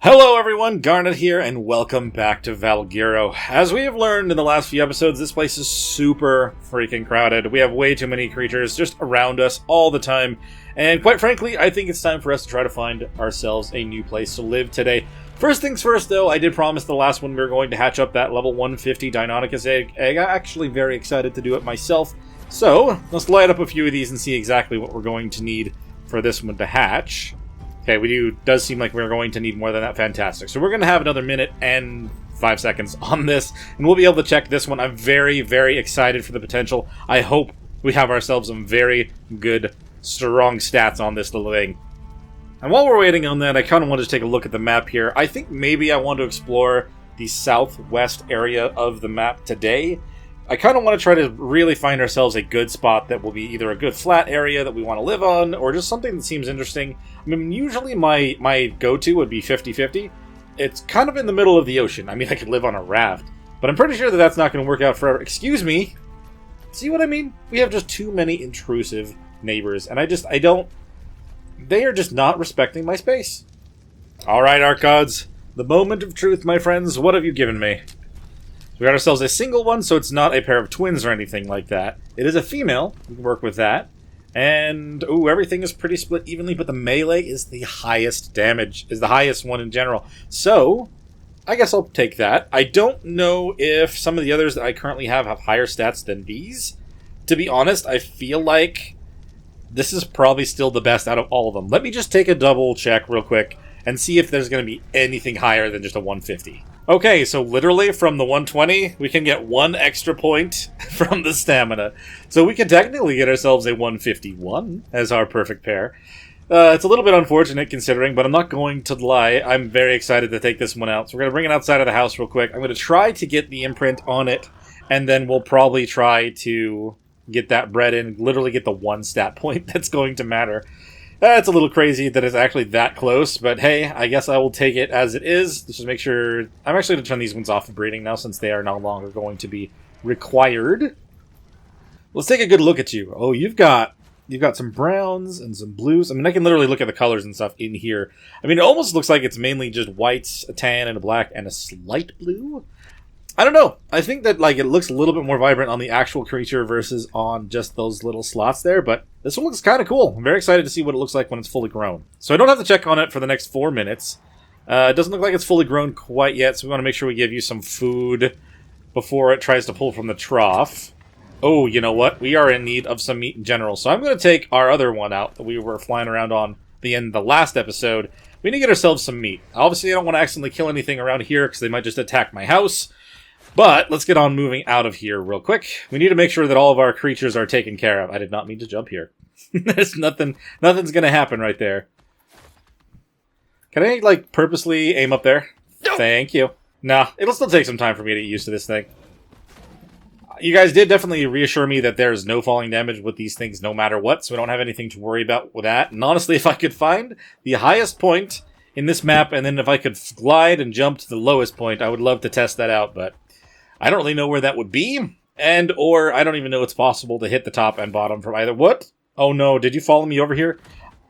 Hello everyone, Garnet here, and welcome back to Valguero. As we have learned in the last few episodes, this place is super freaking crowded. We have way too many creatures just around us all the time, and quite frankly, I think it's time for us to try to find ourselves a new place to live today. First things first though, I did promise the last one we were going to hatch up that level 150 Deinonychus egg. I'm actually very excited to do it myself, so let's light up a few of these and see exactly what we're going to need for this one to hatch. Okay, does seem like we're going to need more than that. Fantastic. So we're going to have another minute and 5 seconds on this, and we'll be able to check this one. I'm very, very excited for the potential. I hope we have ourselves some very good, strong stats on this little thing. And while we're waiting on that, I kind of want to take a look at the map here. I think maybe I want to explore the southwest area of the map today. I kind of want to try to really find ourselves a good spot that will be either a good flat area that we want to live on, or just something that seems interesting. I mean, usually my go-to would be 50-50. It's kind of in the middle of the ocean. I mean, I could live on a raft, but I'm pretty sure that that's not going to work out forever. Excuse me? See what I mean? We have just too many intrusive neighbors, and I don't... They are just not respecting my space. Alright, Archgods. The moment of truth, my friends. What have you given me? We got ourselves a single one, so it's not a pair of twins or anything like that. It is a female. We can work with that. And, ooh, everything is pretty split evenly, but the melee is the highest damage, is the highest one in general. So, I guess I'll take that. I don't know if some of the others that I currently have higher stats than these. To be honest, I feel like this is probably still the best out of all of them. Let me just take a double check real quick and see if there's going to be anything higher than just a 150. Okay, so literally from the 120, we can get one extra point from the stamina. So we can technically get ourselves a 151 as our perfect pair. It's a little bit unfortunate considering, but I'm not going to lie. I'm very excited to take this one out. So we're going to bring it outside of the house real quick. I'm going to try to get the imprint on it, and then we'll probably try to get that bred in, literally get the one stat point that's going to matter. It's a little crazy that it's actually that close, but hey, I guess I will take it as it is. Let's just make sure... I'm actually going to turn these ones off of breeding now, since they are no longer going to be required. Let's take a good look at you. Oh, you've got some browns and some blues. I mean, I can literally look at the colors and stuff in here. I mean, it almost looks like it's mainly just whites, a tan, and a black, and a slight blue. I don't know. I think that it looks a little bit more vibrant on the actual creature versus on just those little slots there, but this one looks kind of cool. I'm very excited to see what it looks like when it's fully grown. So I don't have to check on it for the next 4 minutes. It doesn't look like it's fully grown quite yet, so we want to make sure we give you some food before it tries to pull from the trough. Oh, you know what? We are in need of some meat in general, so I'm going to take our other one out that we were flying around on the end of the last episode. We need to get ourselves some meat. Obviously, I don't want to accidentally kill anything around here because they might just attack my house. But let's get on moving out of here real quick. We need to make sure that all of our creatures are taken care of. I did not mean to jump here. There's nothing's going to happen right there. Can I, purposely aim up there? No. Thank you. Nah, it'll still take some time for me to get used to this thing. You guys did definitely reassure me that there's no falling damage with these things no matter what, so we don't have anything to worry about with that. And honestly, if I could find the highest point in this map, and then if I could glide and jump to the lowest point, I would love to test that out, but I don't really know where that would be, or I don't even know it's possible to hit the top and bottom from either. What? Oh no, did you follow me over here?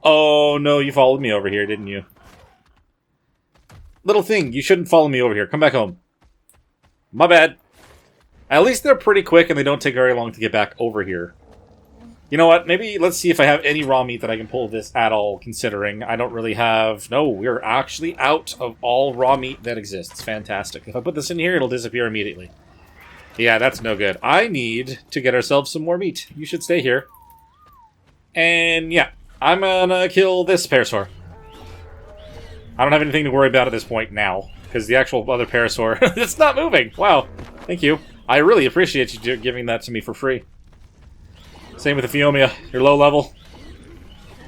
Oh no, you followed me over here, didn't you? Little thing, you shouldn't follow me over here. Come back home. My bad. At least they're pretty quick and they don't take very long to get back over here. You know what, maybe let's see if I have any raw meat that I can pull this at all, considering I don't really have... No, we're actually out of all raw meat that exists. Fantastic. If I put this in here, it'll disappear immediately. Yeah, that's no good. I need to get ourselves some more meat. You should stay here. And yeah, I'm gonna kill this parasaur. I don't have anything to worry about at this point now, because the actual other parasaur, it's not moving. Wow, thank you. I really appreciate you giving that to me for free. Same with the Phiomia. You're low level.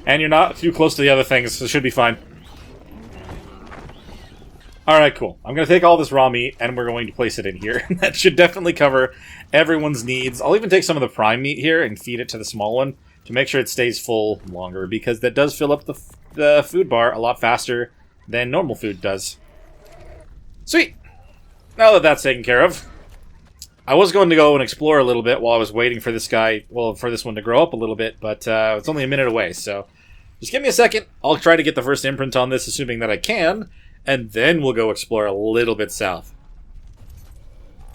And you're not too close to the other things, so it should be fine. Alright, cool. I'm going to take all this raw meat, and we're going to place it in here. That should definitely cover everyone's needs. I'll even take some of the prime meat here and feed it to the small one to make sure it stays full longer, because that does fill up the food bar a lot faster than normal food does. Sweet! Now that that's taken care of, I was going to go and explore a little bit while I was waiting for this guy, well, for this one to grow up a little bit, but it's only a minute away, so just give me a second. I'll try to get the first imprint on this, assuming that I can, and then we'll go explore a little bit south.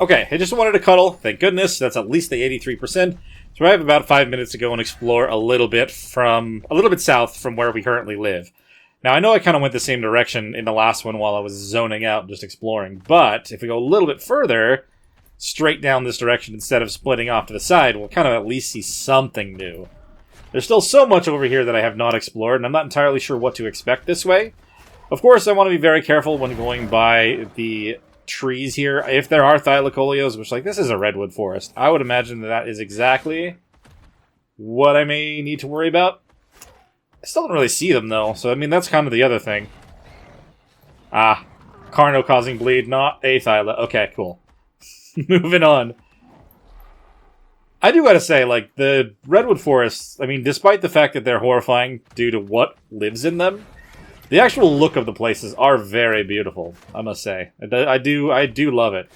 Okay, I just wanted to cuddle. Thank goodness. That's at least the 83%. So I have about 5 minutes to go and explore a little bit south from where we currently live. Now, I know I kind of went the same direction in the last one while I was zoning out and just exploring, but if we go a little bit further, straight down this direction instead of splitting off to the side, we'll kind of at least see something new. There's still so much over here that I have not explored, and I'm not entirely sure what to expect this way. Of course, I want to be very careful when going by the trees here. If there are thylacolios, which, like, this is a redwood forest, I would imagine that is exactly what I may need to worry about. I still don't really see them, though, so, I mean, that's kind of the other thing. Ah, Carno causing bleed, not a thyla. Okay, cool. Moving on. I do gotta say, like, the redwood forests, I mean, despite the fact that they're horrifying due to what lives in them, the actual look of the places are very beautiful, I must say. I do love it.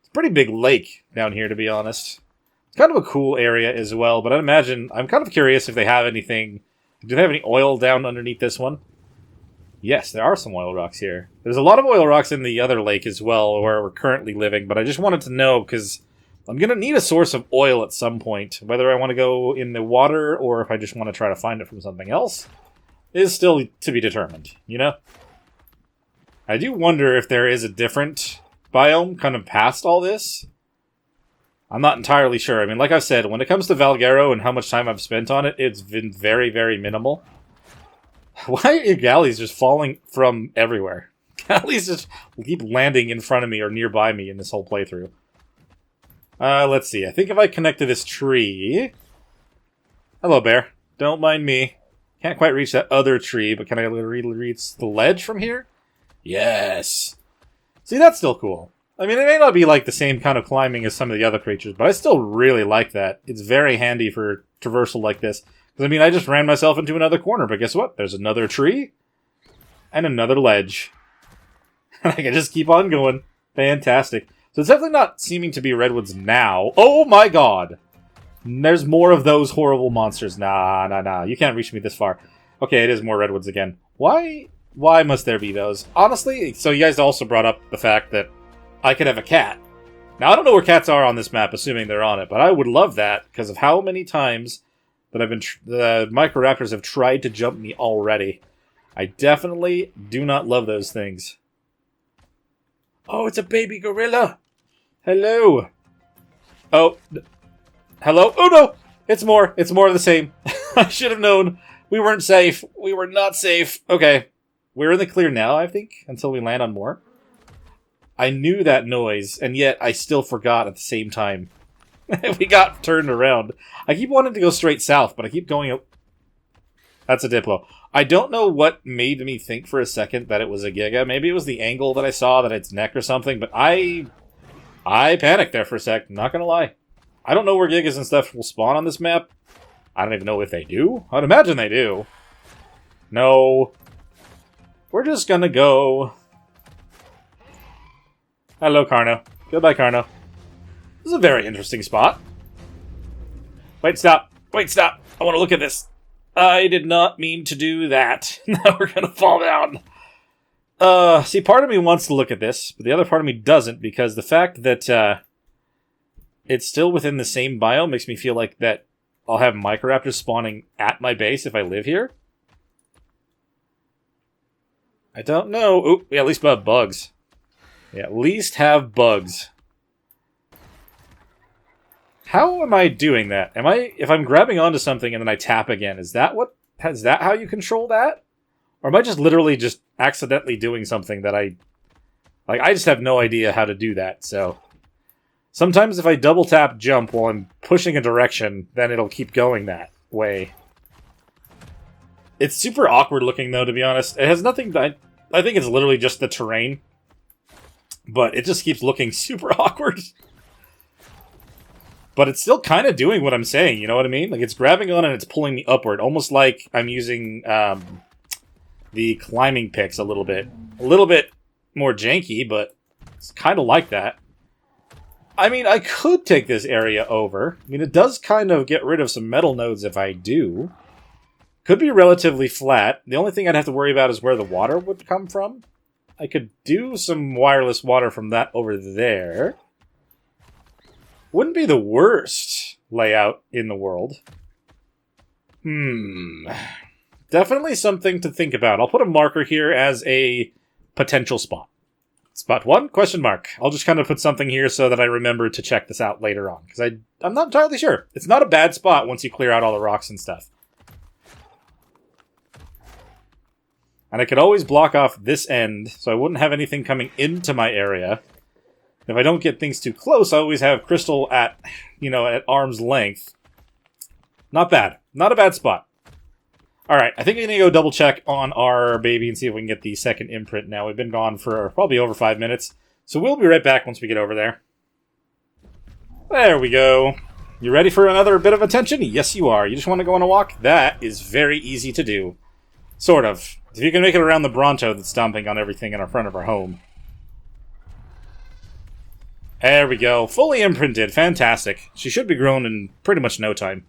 It's a pretty big lake down here, to be honest. It's kind of a cool area as well, but I'm kind of curious if they have anything. Do they have any oil down underneath this one? Yes, there are some oil rocks here. There's a lot of oil rocks in the other lake as well, where we're currently living, but I just wanted to know, because I'm going to need a source of oil at some point. Whether I want to go in the water, or if I just want to try to find it from something else, is still to be determined, you know? I do wonder if there is a different biome kind of past all this. I'm not entirely sure. I mean, like I said, when it comes to Valguero and how much time I've spent on it, it's been very, very minimal. Why are galleys just falling from everywhere? Galleys just keep landing in front of me or nearby me in this whole playthrough. Let's see. I think if I connect to this tree... Hello, bear. Don't mind me. Can't quite reach that other tree, but can I reach the ledge from here? Yes! See, that's still cool. I mean, it may not be like the same kind of climbing as some of the other creatures, but I still really like that. It's very handy for traversal like this. Because, I mean, I just ran myself into another corner, but guess what? There's another tree and another ledge. And I can just keep on going. Fantastic. So it's definitely not seeming to be redwoods now. Oh my god! There's more of those horrible monsters. Nah. You can't reach me this far. Okay, it is more redwoods again. Why must there be those? Honestly, so you guys also brought up the fact that I could have a cat. Now, I don't know where cats are on this map, assuming they're on it, but I would love that, because of how many times that the Microraptors have tried to jump me already. I definitely do not love those things. Oh, it's a baby gorilla! Hello! Oh, hello? Oh no! It's more of the same. I should have known. We weren't safe. We were not safe. Okay. We're in the clear now, I think, until we land on more. I knew that noise, and yet I still forgot at the same time. We got turned around. I keep wanting to go straight south, but I keep going up. That's a Diplo. I don't know what made me think for a second that it was a Giga. Maybe it was the angle that I saw, that its neck or something, but I panicked there for a sec, not gonna lie. I don't know where Gigas and stuff will spawn on this map. I don't even know if they do. I'd imagine they do. No. We're just gonna go. Hello, Carno. Goodbye, Carno. This is a very interesting spot. Wait, stop. Wait, stop. I want to look at this. I did not mean to do that. Now we're gonna fall down. See, part of me wants to look at this, but the other part of me doesn't, because the fact that, it's still within the same biome makes me feel like that I'll have Microraptors spawning at my base if I live here. I don't know. Oop, we at least have bugs. Yeah, at least have bugs. How am I doing that? If I'm grabbing onto something and then I tap again, is that how you control that? Or am I just literally just accidentally doing something that I just have no idea how to do that, so. Sometimes if I double tap jump while I'm pushing a direction, then it'll keep going that way. It's super awkward looking though, to be honest. It has nothing, I think it's literally just the terrain. But it just keeps looking super awkward. But it's still kind of doing what I'm saying, you know what I mean? Like, it's grabbing on and it's pulling me upward. Almost like I'm using the climbing picks a little bit. A little bit more janky, but it's kind of like that. I mean, I could take this area over. I mean, it does kind of get rid of some metal nodes if I do. Could be relatively flat. The only thing I'd have to worry about is where the water would come from. I could do some wireless water from that over there. Wouldn't be the worst layout in the world. Definitely something to think about. I'll put a marker here as a potential spot. Spot 1, question mark. I'll just kind of put something here so that I remember to check this out later on. Because I'm not entirely sure. It's not a bad spot once you clear out all the rocks and stuff. And I could always block off this end, so I wouldn't have anything coming into my area. If I don't get things too close, I always have crystal at, at arm's length. Not bad. Not a bad spot. Alright, I think I'm going to go double check on our baby and see if we can get the second imprint now. We've been gone for probably over 5 minutes, so we'll be right back once we get over there. There we go. You ready for another bit of attention? Yes, you are. You just want to go on a walk? That is very easy to do. Sort of. If you can make it around the Bronto that's stomping on everything in our front of our home. There we go. Fully imprinted. Fantastic. She should be grown in pretty much no time.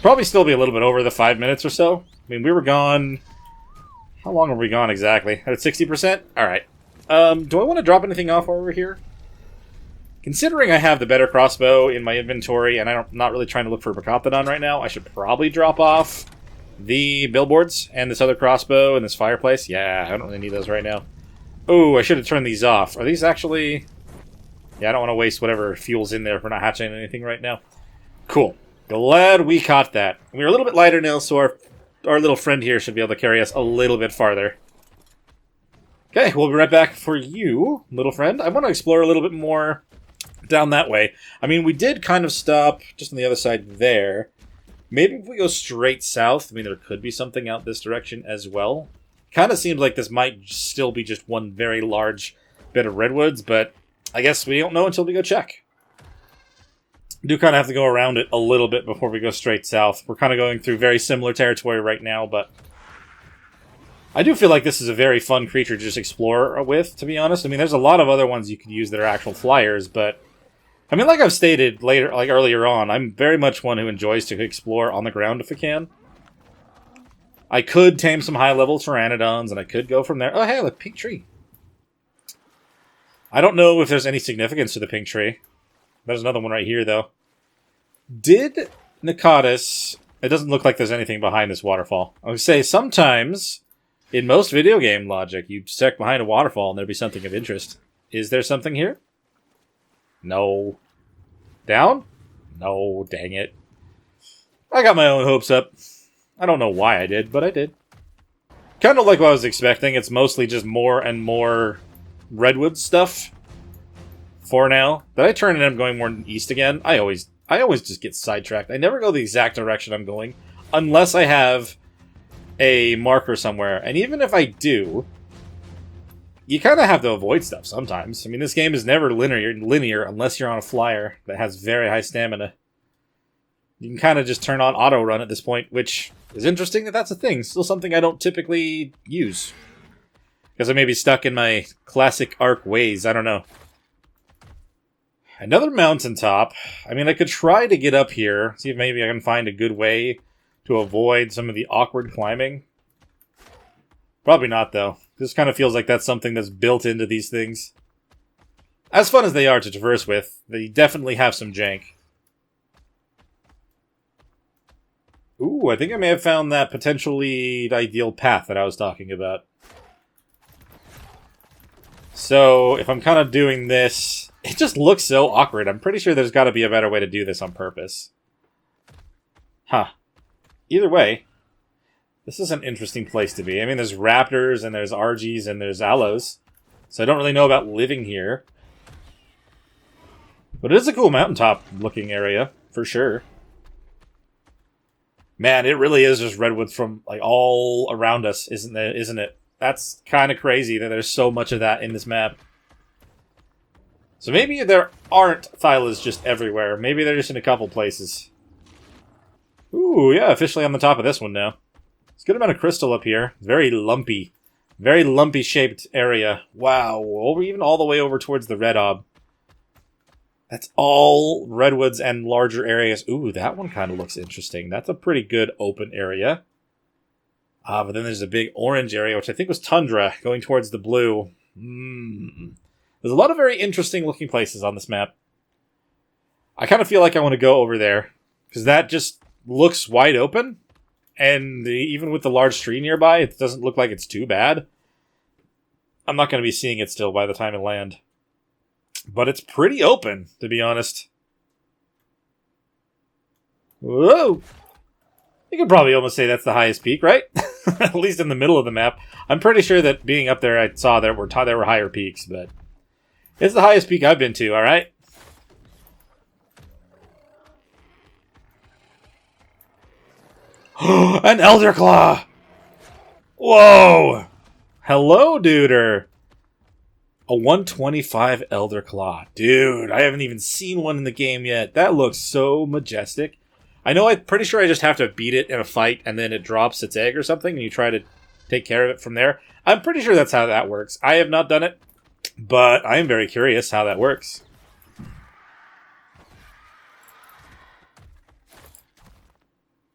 Probably still be a little bit over the 5 minutes or so. I mean, we were gone... How long were we gone exactly? At 60%? Alright. Do I want to drop anything off over here? Considering I have the better crossbow in my inventory and I'm not really trying to look for Bracoptodon right now, I should probably drop off the billboards and this other crossbow and this fireplace. Yeah, I don't really need those right now. Oh, I should have turned these off. Are these actually... Yeah, I don't want to waste whatever fuel's in there if we're not hatching anything right now. Cool. Glad we caught that. We're a little bit lighter now, so our little friend here should be able to carry us a little bit farther. Okay, we'll be right back for you, little friend. I want to explore a little bit more down that way. I mean, we did kind of stop just on the other side there. Maybe if we go straight south, I mean, there could be something out this direction as well. Kind of seems like this might still be just one very large bit of redwoods, but I guess we don't know until we go check. We do kind of have to go around it a little bit before we go straight south. We're kind of going through very similar territory right now, but I do feel like this is a very fun creature to just explore with, to be honest. I mean, there's a lot of other ones you could use that are actual flyers, but I mean, like I've stated earlier on, I'm very much one who enjoys to explore on the ground if I can. I could tame some high-level pteranodons, and I could go from there. Oh, hey, look, pink tree. I don't know if there's any significance to the pink tree. There's another one right here, though. Did Nicotis... It doesn't look like there's anything behind this waterfall. I would say sometimes, in most video game logic, you'd check behind a waterfall and there'd be something of interest. Is there something here? No. Down? No, dang it. I got my own hopes up. I don't know why I did, but I did. Kind of like what I was expecting. It's mostly just more and more redwood stuff. For now. Did I turn and I'm going more east again? I always just get sidetracked. I never go the exact direction I'm going. Unless I have a marker somewhere. And even if I do, you kind of have to avoid stuff sometimes. I mean, this game is never linear unless you're on a flyer that has very high stamina. You can kind of just turn on auto run at this point, which is interesting that that's a thing. Still something I don't typically use. Because I may be stuck in my classic Ark ways. I don't know. Another mountaintop. I mean, I could try to get up here. See if maybe I can find a good way to avoid some of the awkward climbing. Probably not, though. This kind of feels like that's something that's built into these things. As fun as they are to traverse with, they definitely have some jank. Ooh, I think I may have found that potentially ideal path that I was talking about. So, if I'm kind of doing this... It just looks so awkward. I'm pretty sure there's got to be a better way to do this on purpose. Huh. Either way, this is an interesting place to be. I mean, there's raptors, and there's Argies, and there's aloes. So I don't really know about living here. But it is a cool mountaintop-looking area, for sure. Man, it really is just redwoods from, like, all around us, isn't it? That's kind of crazy that there's so much of that in this map. So maybe there aren't Thylas just everywhere. Maybe they're just in a couple places. Ooh, yeah, officially on the top of this one now. There's a good amount of crystal up here. Very lumpy. Very lumpy-shaped area. Wow, even all the way over towards the red ob. That's all redwoods and larger areas. Ooh, that one kind of looks interesting. That's a pretty good open area. But then there's a big orange area, which I think was tundra, going towards the blue. There's a lot of very interesting looking places on this map. I kind of feel like I want to go over there, because that just looks wide open. And even with the large tree nearby, it doesn't look like it's too bad. I'm not going to be seeing it still by the time I land. But it's pretty open, to be honest. Whoa! You could probably almost say that's the highest peak, right? At least in the middle of the map. I'm pretty sure that being up there, I saw there were higher peaks, but it's the highest peak I've been to, alright? An Elder Claw! Whoa! Hello, duder! A 125 Elder Claw. Dude, I haven't even seen one in the game yet. That looks so majestic. I'm pretty sure I just have to beat it in a fight and then it drops its egg or something and you try to take care of it from there. I'm pretty sure that's how that works. I have not done it, but I am very curious how that works.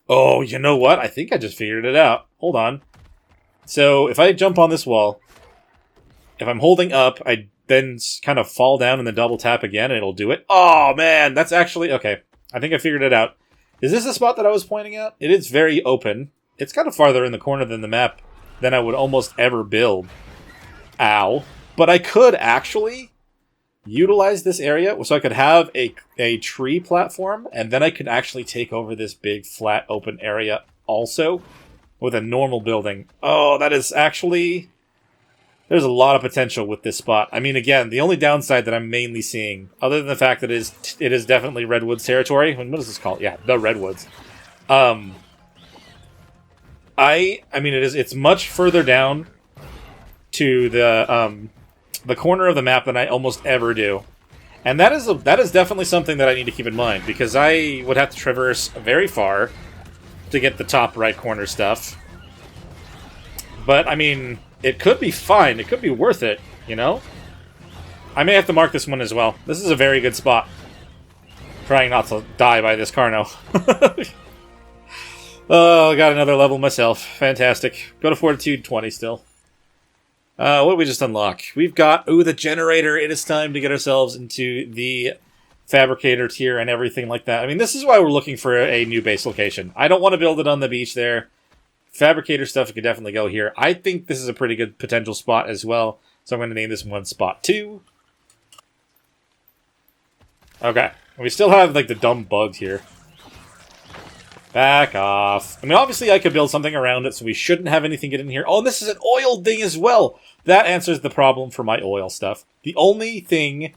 Oh, you know what? I think I just figured it out. Hold on. So, if I jump on this wall, if I'm holding up, I then kind of fall down and then double tap again and it'll do it. Oh, man, that's actually... Okay, I think I figured it out. Is this the spot that I was pointing at? It is very open. It's kind of farther in the corner than the map than I would almost ever build. Ow. But I could actually utilize this area so I could have a tree platform, and then I could actually take over this big, flat, open area also with a normal building. Oh, that is actually... There's a lot of potential with this spot. I mean, again, the only downside that I'm mainly seeing, other than the fact that it is definitely Redwoods territory. What is this called? Yeah, the Redwoods. I mean, it's much further down to the corner of the map than I almost ever do. And that is definitely something that I need to keep in mind, because I would have to traverse very far to get the top right corner stuff. But, I mean... It could be fine. It could be worth it, you know? I may have to mark this one as well. This is a very good spot. Trying not to die by this Carno. Oh, I got another level myself. Fantastic. Go to Fortitude 20 still. What did we just unlock? We've got, the generator. It is time to get ourselves into the fabricator tier and everything like that. I mean, this is why we're looking for a new base location. I don't want to build it on the beach there. Fabricator stuff could definitely go here. I think this is a pretty good potential spot as well. So I'm going to name this one Spot 2. Okay. We still have, like, the dumb bugs here. Back off. I mean, obviously I could build something around it, so we shouldn't have anything get in here. Oh, and this is an oil thing as well. That answers the problem for my oil stuff. The only thing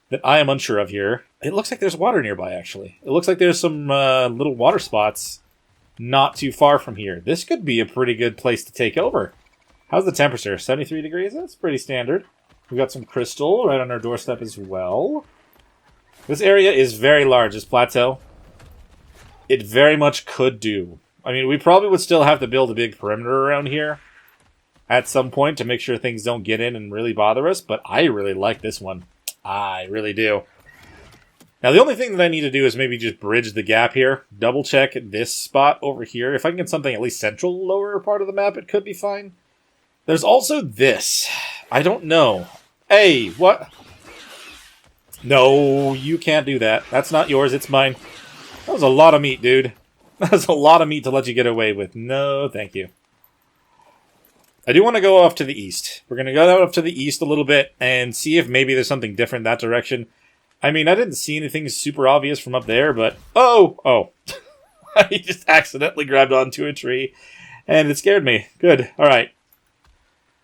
that I am unsure of here... It looks like there's water nearby, actually. It looks like there's some little water spots... not too far from here. This could be a pretty good place to take over. How's the temperature? 73 degrees? That's pretty standard. We've got some crystal right on our doorstep as well. This area is very large, this plateau. It very much could do. I mean, we probably would still have to build a big perimeter around here at some point to make sure things don't get in and really bother us, but I really like this one. I really do. Now, the only thing that I need to do is maybe just bridge the gap here. Double check this spot over here. If I can get something at least central lower part of the map, it could be fine. There's also this. I don't know. Hey, what? No, you can't do that. That's not yours, it's mine. That was a lot of meat, dude. That was a lot of meat to let you get away with. No, thank you. I do want to go off to the east. We're going to go off to the east a little bit and see if maybe there's something different that direction. I mean, I didn't see anything super obvious from up there, but... Oh! I just accidentally grabbed onto a tree, and it scared me. Good, alright.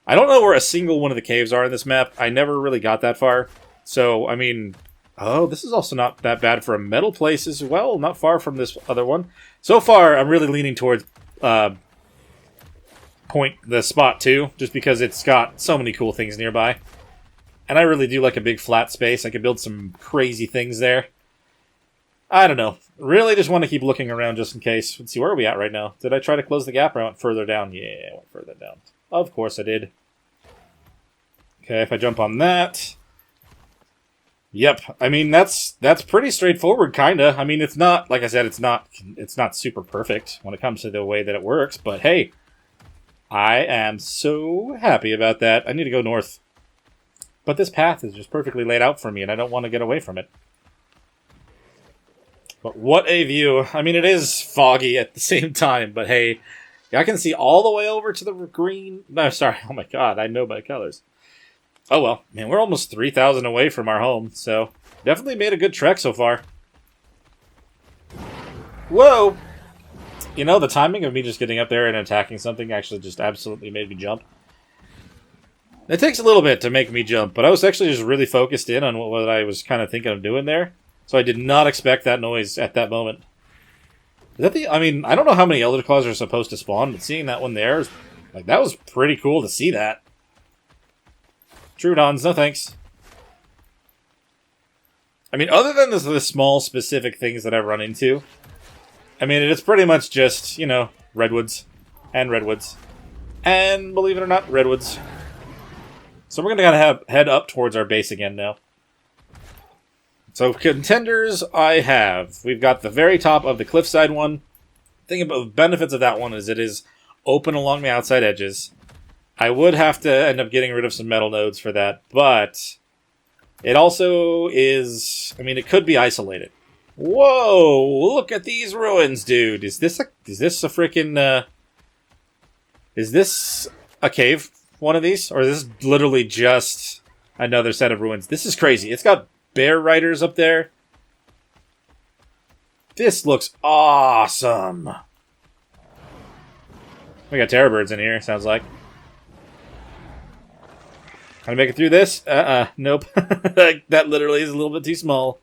I don't know where a single one of the caves are in this map. I never really got that far. So, I mean... Oh, this is also not that bad for a metal place as well. Not far from this other one. So far, I'm really leaning towards the Spot 2, just because it's got so many cool things nearby. And I really do like a big flat space. I could build some crazy things there. I don't know. Really just want to keep looking around just in case. Let's see, where are we at right now? Did I try to close the gap or I went further down? Yeah, I went further down. Of course I did. Okay, if I jump on that... Yep. I mean, that's pretty straightforward, kinda. I mean, it's not, like I said, it's not super perfect when it comes to the way that it works, but hey, I am so happy about that. I need to go north. But this path is just perfectly laid out for me, and I don't want to get away from it. But what a view. I mean, it is foggy at the same time, but hey, I can see all the way over to the green... No, sorry. Oh my god, I know my colors. Oh well. Man, we're almost 3,000 away from our home, so definitely made a good trek so far. Whoa! You know, the timing of me just getting up there and attacking something actually just absolutely made me jump. It takes a little bit to make me jump, but I was actually just really focused in on what I was kind of thinking of doing there. So I did not expect that noise at that moment. Is that the... I mean, I don't know how many Elder Claws are supposed to spawn, but seeing that one there, like, that was pretty cool to see that. Troodons, no thanks. I mean, other than the small specific things that I've run into, I mean, it's pretty much just, you know, redwoods. And redwoods. And, believe it or not, redwoods. So we're going to head up towards our base again now. So contenders I have. We've got the very top of the cliffside one. The thing about the benefits of that one is it is open along the outside edges. I would have to end up getting rid of some metal nodes for that, but it also is... I mean, it could be isolated. Whoa! Look at these ruins, dude. Is this a freaking... is this a cave? One of these? Or is this literally just another set of ruins? This is crazy. It's got bear riders up there. This looks awesome. We got terror birds in here, sounds like. Can I make it through this? Nope. That literally is a little bit too small.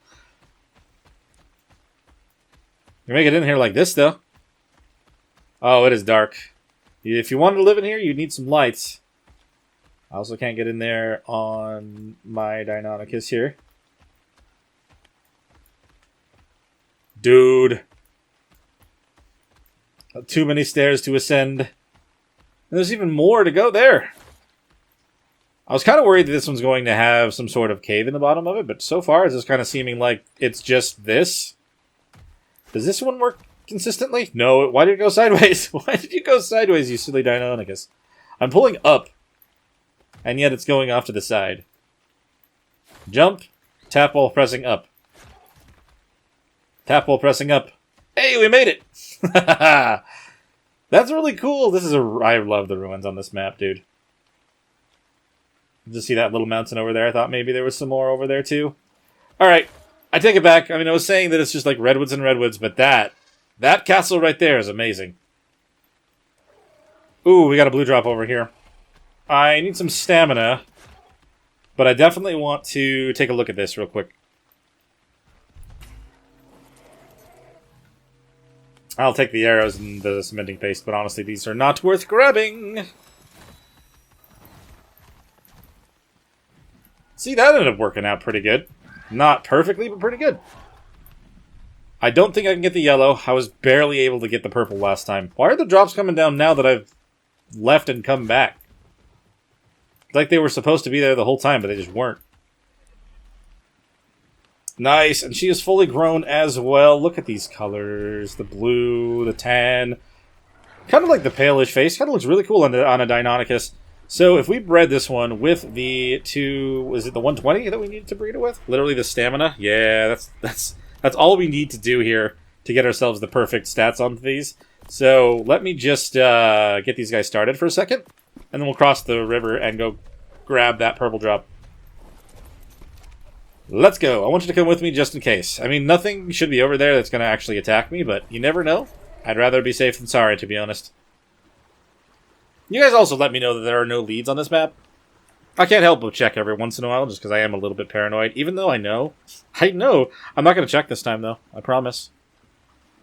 You make it in here like this, though. Oh, it is dark. If you wanted to live in here, you'd need some lights. I also can't get in there on my Deinonychus here. Dude. Too many stairs to ascend. And there's even more to go there. I was kind of worried that this one's going to have some sort of cave in the bottom of it, but so far it's just kind of seeming like it's just this. Does this one work consistently? No. Why did it go sideways? Why did you go sideways, you silly Deinonychus? I'm pulling up, and yet it's going off to the side. Jump. Tap while pressing up. Tap while pressing up. Hey, we made it! That's really cool. This is I love the ruins on this map, dude. Just see that little mountain over there? I thought maybe there was some more over there, too. Alright, I take it back. I mean, I was saying that it's just like redwoods and redwoods, but that castle right there is amazing. Ooh, we got a blue drop over here. I need some stamina, but I definitely want to take a look at this real quick. I'll take the arrows and the cementing paste, but honestly, these are not worth grabbing. See, that ended up working out pretty good. Not perfectly, but pretty good. I don't think I can get the yellow. I was barely able to get the purple last time. Why are the drops coming down now that I've left and come back? Like they were supposed to be there the whole time, but they just weren't. Nice, and she is fully grown as well. Look at these colors. The blue, the tan. Kind of like the palish face. Kind of looks really cool on a Deinonychus. So if we bred this one with the was it the 120 that we needed to breed it with? Literally the stamina? Yeah, that's all we need to do here to get ourselves the perfect stats on these. So let me just get these guys started for a second, and then we'll cross the river and go grab that purple drop. Let's go. I want you to come with me just in case. I mean, nothing should be over there that's going to actually attack me, but you never know. I'd rather be safe than sorry, to be honest. You guys also let me know that there are no leads on this map. I can't help but check every once in a while, just because I am a little bit paranoid, even though I know. I'm not going to check this time, though. I promise.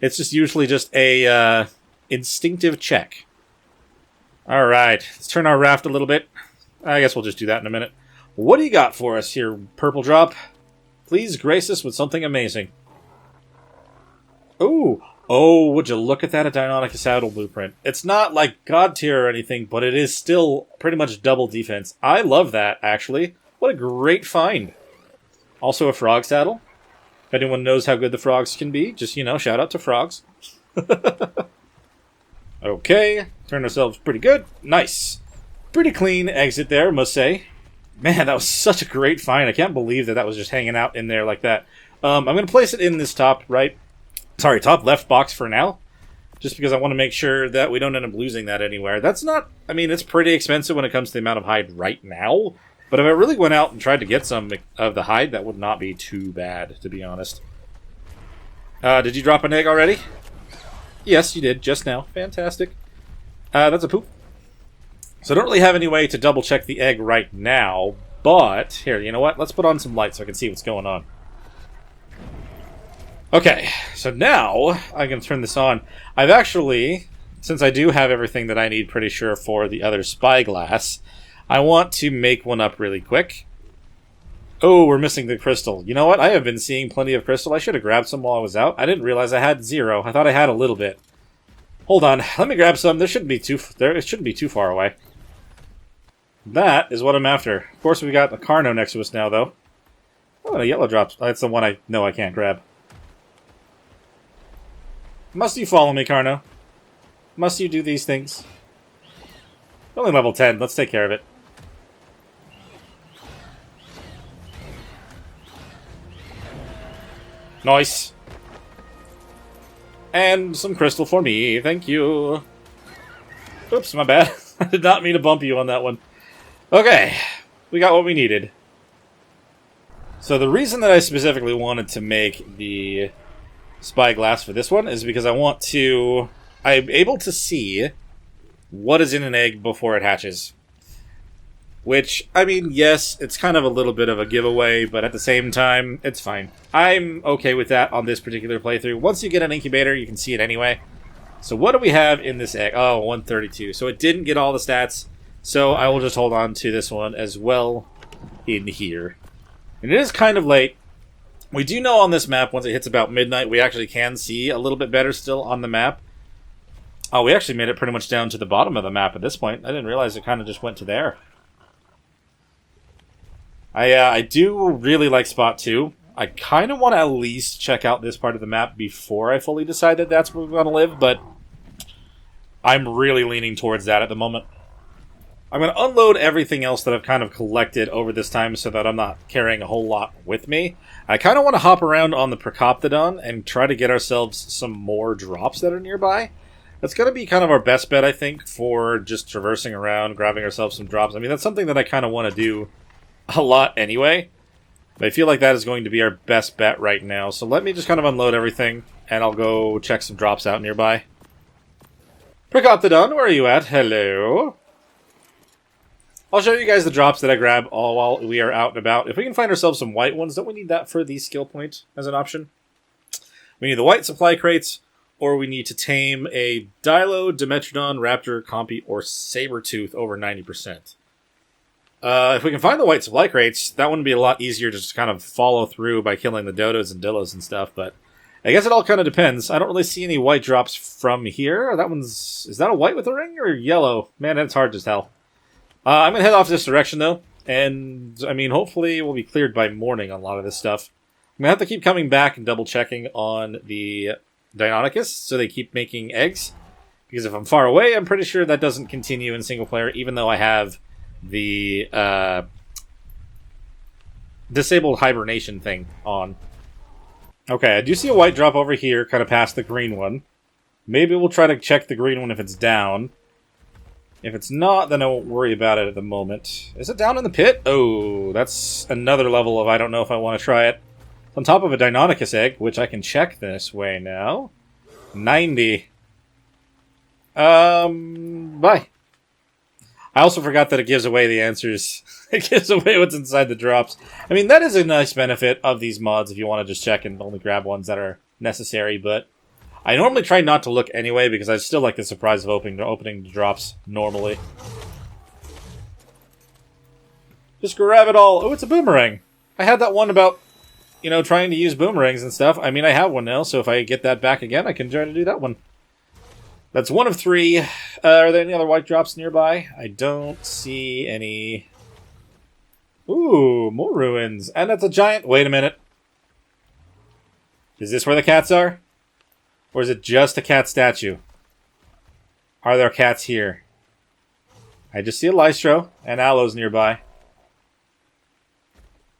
It's just usually just a instinctive check. Alright, let's turn our raft a little bit. I guess we'll just do that in a minute. What do you got for us here, Purple Drop? Please grace us with something amazing. Ooh! Oh, would you look at that, a Deinonychus saddle blueprint. It's not like God tier or anything, but it is still pretty much double defense. I love that, actually. What a great find. Also a frog saddle. If anyone knows how good the frogs can be, just, shout out to frogs. Okay, turned ourselves pretty good. Nice. Pretty clean exit there, must say. Man, that was such a great find. I can't believe that was just hanging out in there like that. I'm going to place it in this top left box for now. Just because I want to make sure that we don't end up losing that anywhere. That's not... I mean, it's pretty expensive when it comes to the amount of hide right now. But if I really went out and tried to get some of the hide, that would not be too bad, to be honest. Did you drop an egg already? Yes, you did, just now. Fantastic. That's a poop. So I don't really have any way to double check the egg right now, but... Here, you know what? Let's put on some light so I can see what's going on. Okay, so now I can turn this on. I've actually, since I do have everything that I need pretty sure for the other spyglass, I want to make one up really quick. Oh, we're missing the crystal. You know what? I have been seeing plenty of crystal. I should have grabbed some while I was out. I didn't realize I had 0. I thought I had a little bit. Hold on. Let me grab some. It shouldn't be too far away. That is what I'm after. Of course, we got a Carno next to us now, though. Oh, and a yellow drop. That's the one I know I can't grab. Must you follow me, Carno? Must you do these things? Only level 10. Let's take care of it. Nice. And some crystal for me. Thank you. Oops, my bad. I did not mean to bump you on that one. Okay. We got what we needed. So the reason that I specifically wanted to make the spyglass for this one is because I'm able to see what is in an egg before it hatches. Which, I mean, yes, it's kind of a little bit of a giveaway, but at the same time, it's fine. I'm okay with that on this particular playthrough. Once you get an incubator, you can see it anyway. So what do we have in this egg? Oh, 132. So it didn't get all the stats, so I will just hold on to this one as well in here. And it is kind of late. We do know on this map, once it hits about midnight, we actually can see a little bit better still on the map. Oh, we actually made it pretty much down to the bottom of the map at this point. I didn't realize it kind of just went to there. I do really like Spot 2. I kind of want to at least check out this part of the map before I fully decide that that's where we want to live, but I'm really leaning towards that at the moment. I'm going to unload everything else that I've kind of collected over this time so that I'm not carrying a whole lot with me. I kind of want to hop around on the Procoptodon and try to get ourselves some more drops that are nearby. That's going to be kind of our best bet, I think, for just traversing around, grabbing ourselves some drops. I mean, that's something that I kind of want to do a lot anyway. But I feel like that is going to be our best bet right now. So let me just kind of unload everything, and I'll go check some drops out nearby. Procoptodon, where are you at? Hello. I'll show you guys the drops that I grab all while we are out and about. If we can find ourselves some white ones, don't we need that for the skill point as an option? We need the white supply crates, or we need to tame a Dilo, Dimetrodon, Raptor, Compy, or Sabertooth over 90%. If we can find the white supply crates, that one would be a lot easier to just kind of follow through by killing the dodos and dillos and stuff, but I guess it all kind of depends. I don't really see any white drops from here. Is that a white with a ring or yellow? Man, that's hard to tell. I'm going to head off this direction, though, and, I mean, hopefully we'll be cleared by morning on a lot of this stuff. I'm going to have to keep coming back and double-checking on the Deinonychus, so they keep making eggs, because if I'm far away, I'm pretty sure that doesn't continue in single-player, even though I have the disabled hibernation thing on. Okay, I do see a white drop over here, kind of past the green one. Maybe we'll try to check the green one if it's down. If it's not, then I won't worry about it at the moment. Is it down in the pit? Oh, that's another level of I don't know if I want to try it. It's on top of a Deinonychus egg, which I can check this way now. 90. Bye. I also forgot that it gives away the answers. It gives away what's inside the drops. I mean, that is a nice benefit of these mods if you want to just check and only grab ones that are necessary, but I normally try not to look anyway because I still like the surprise of opening the drops normally. Just grab it all. Oh, it's a boomerang. I had that one about, trying to use boomerangs and stuff. I mean, I have one now, so if I get that back again, I can try to do that one. That's one of 3. Are there any other white drops nearby? I don't see any. Ooh, more ruins. And that's a giant... Wait a minute. Is this where the cats are? Or is it just a cat statue? Are there cats here? I just see a Lystro and aloes nearby.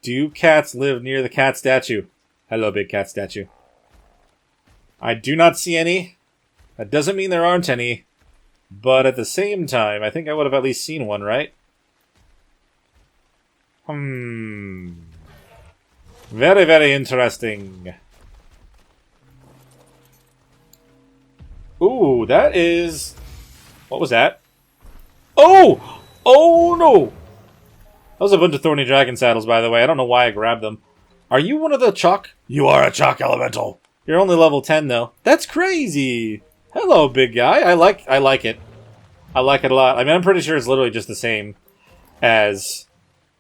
Do cats live near the cat statue? Hello, big cat statue. I do not see any. That doesn't mean there aren't any. But at the same time, I think I would have at least seen one, right? Very, very interesting. Ooh, that is... What was that? Oh! Oh, no! That was a bunch of thorny dragon saddles, by the way. I don't know why I grabbed them. Are you one of the chalk? You are a chalk elemental. You're only level 10, though. That's crazy! Hello, big guy. I like it. I like it a lot. I mean, I'm pretty sure it's literally just the same as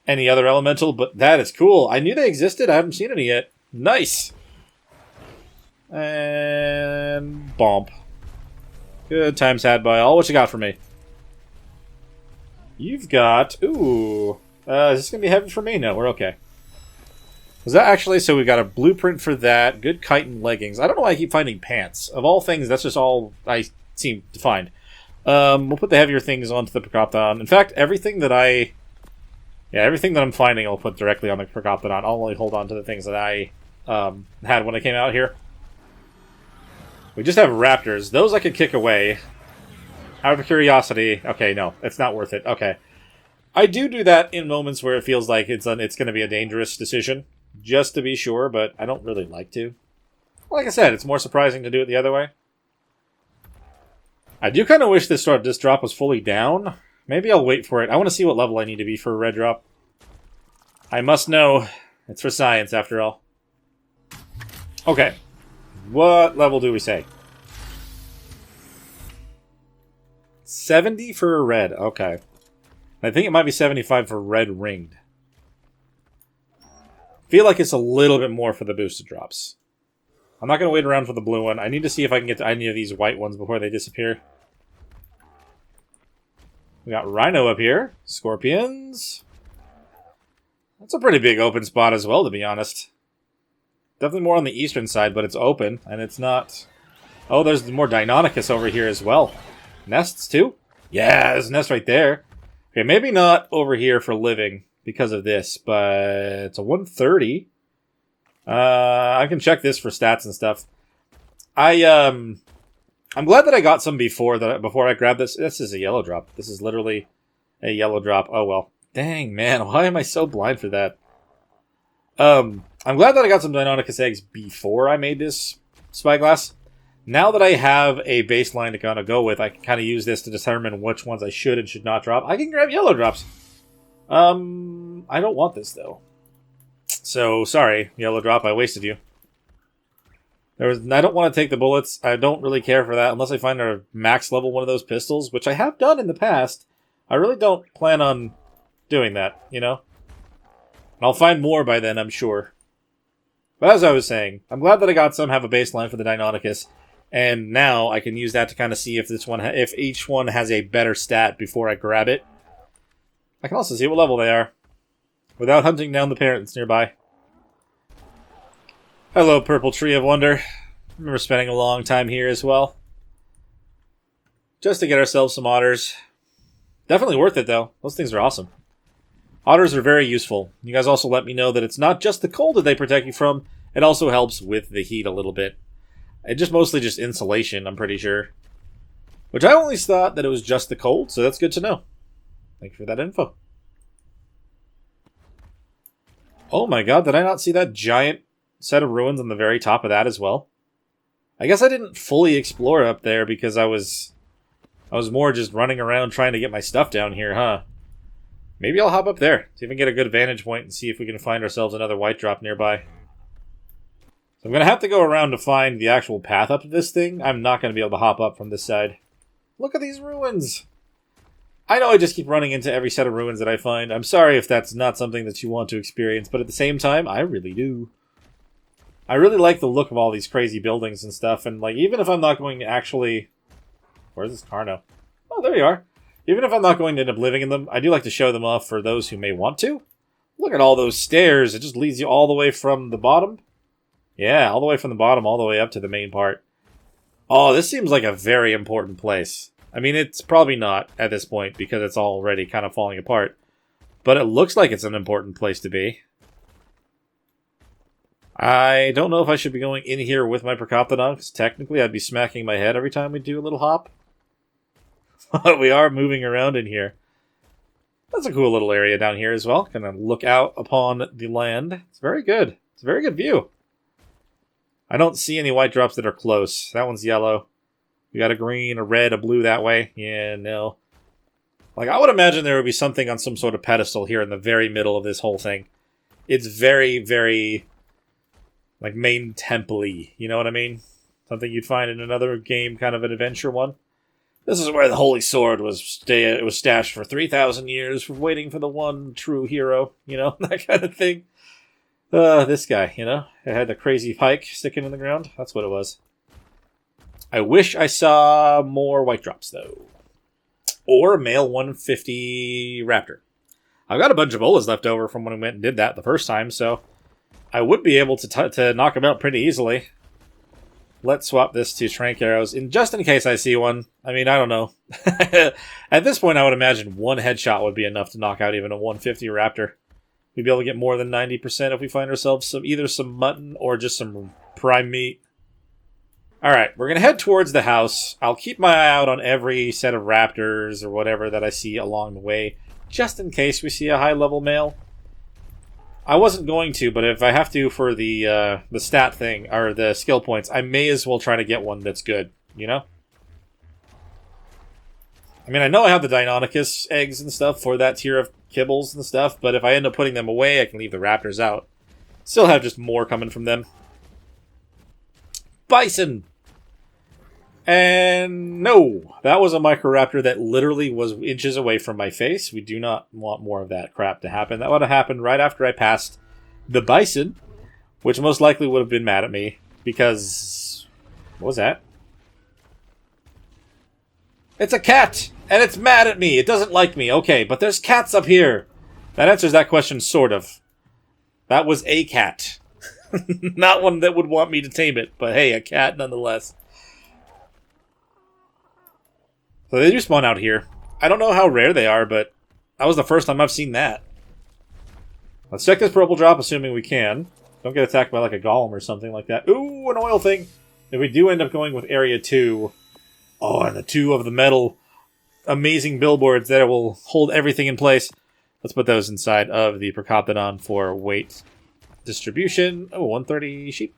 any other elemental, but that is cool. I knew they existed. I haven't seen any yet. Nice! And... Bomp. Good times had by all. What you got for me? You've got... Ooh. Is this going to be heavy for me? No, we're okay. Was that actually... So we got a blueprint for that. Good chitin leggings. I don't know why I keep finding pants. Of all things, that's just all I seem to find. We'll put the heavier things onto the Procoptodon. In fact, everything that I'm finding I'll put directly on the Procoptodon. I'll only hold on to the things that I had when I came out here. We just have raptors. Those I could kick away. Out of curiosity. Okay, no. It's not worth it. Okay. I do that in moments where it feels like it's going to be a dangerous decision. Just to be sure, but I don't really like to. Like I said, it's more surprising to do it the other way. I do kind of wish this drop was fully down. Maybe I'll wait for it. I want to see what level I need to be for a red drop. I must know. It's for science, after all. Okay. What level do we say? 70 for a red. Okay. I think it might be 75 for red ringed. Feel like it's a little bit more for the boosted drops. I'm not going to wait around for the blue one. I need to see if I can get to any of these white ones before they disappear. We got Rhino up here. Scorpions. That's a pretty big open spot as well, to be honest. Definitely more on the eastern side, but it's open, and it's not... Oh, there's more Deinonychus over here as well. Nests, too? Yeah, there's a nest right there. Okay, maybe not over here for living because of this, but it's a 130. I can check this for stats and stuff. I'm glad that I got some before I grabbed this. This is a yellow drop. This is literally a yellow drop. Oh, well. Dang, man. Why am I so blind for that? I'm glad that I got some Deinonychus eggs before I made this spyglass. Now that I have a baseline to kind of go with, I can kind of use this to determine which ones I should and should not drop. I can grab yellow drops. I don't want this, though. So, sorry, yellow drop, I wasted you. I don't want to take the bullets. I don't really care for that unless I find a max level one of those pistols, which I have done in the past. I really don't plan on doing that, you know? And I'll find more by then, I'm sure. But as I was saying, I'm glad that I got some, have a baseline for the Deinonychus, and now I can use that to kind of see if if each one has a better stat before I grab it. I can also see what level they are, without hunting down the parents nearby. Hello, Purple Tree of Wonder. I remember spending a long time here as well. Just to get ourselves some otters. Definitely worth it, though. Those things are awesome. Otters are very useful. You guys also let me know that it's not just the cold that they protect you from, it also helps with the heat a little bit. And just mostly just insulation, I'm pretty sure. Which I always thought that it was just the cold, so that's good to know. Thank you for that info. Oh my god, did I not see that giant set of ruins on the very top of that as well? I guess I didn't fully explore up there because I was more just running around trying to get my stuff down here, huh? Maybe I'll hop up there, see if we can get a good vantage point and see if we can find ourselves another white drop nearby. So I'm going to have to go around to find the actual path up to this thing. I'm not going to be able to hop up from this side. Look at these ruins! I know I just keep running into every set of ruins that I find. I'm sorry if that's not something that you want to experience, but at the same time, I really do. I really like the look of all these crazy buildings and stuff, and like even if I'm not going to actually... Where's this Carno? Oh, there you are. Even if I'm not going to end up living in them, I do like to show them off for those who may want to. Look at all those stairs. It just leads you all the way from the bottom. Yeah, all the way from the bottom, all the way up to the main part. Oh, this seems like a very important place. I mean, it's probably not at this point because it's already kind of falling apart. But it looks like it's an important place to be. I don't know if I should be going in here with my Procoptodon, because technically I'd be smacking my head every time we do a little hop. But we are moving around in here. That's a cool little area down here as well. Gonna look out upon the land. It's very good. It's a very good view. I don't see any white drops that are close. That one's yellow. We got a green, a red, a blue that way. Yeah, no. Like, I would imagine there would be something on some sort of pedestal here in the very middle of this whole thing. It's very, very, like, main temple-y. You know what I mean? Something you'd find in another game, kind of an adventure one. This is where the Holy Sword was stashed for 3,000 years, waiting for the one true hero. You know, that kind of thing. This guy, you know? It had the crazy pike sticking in the ground. That's what it was. I wish I saw more white drops, though. Or a male 150 raptor. I've got a bunch of bolas left over from when we went and did that the first time, so I would be able to knock him out pretty easily. Let's swap this to trank arrows, just in case I see one. I mean, I don't know. At this point, I would imagine one headshot would be enough to knock out even a 150 raptor. We'd be able to get more than 90% if we find ourselves either some mutton or just some prime meat. Alright, we're going to head towards the house. I'll keep my eye out on every set of raptors or whatever that I see along the way, just in case we see a high-level male. I wasn't going to, but if I have to for the stat thing, or the skill points, I may as well try to get one that's good, you know? I mean, I know I have the Deinonychus eggs and stuff for that tier of kibbles and stuff, but if I end up putting them away, I can leave the raptors out. Still have just more coming from them. Bison! And no, that was a Microraptor that literally was inches away from my face. We do not want more of that crap to happen. That would have happened right after I passed the bison, which most likely would have been mad at me because... what was that? It's a cat! And it's mad at me! It doesn't like me. Okay, but there's cats up here! That answers that question, sort of. That was a cat. Not one that would want me to tame it, but hey, a cat nonetheless. So they do spawn out here. I don't know how rare they are, but that was the first time I've seen that. Let's check this purple drop, assuming we can. Don't get attacked by like a golem or something like that. Ooh, an oil thing! If we do end up going with Area 2... oh, and the 2 of the metal amazing billboards that will hold everything in place. Let's put those inside of the Procoptodon for weight distribution. Oh, 130 sheep.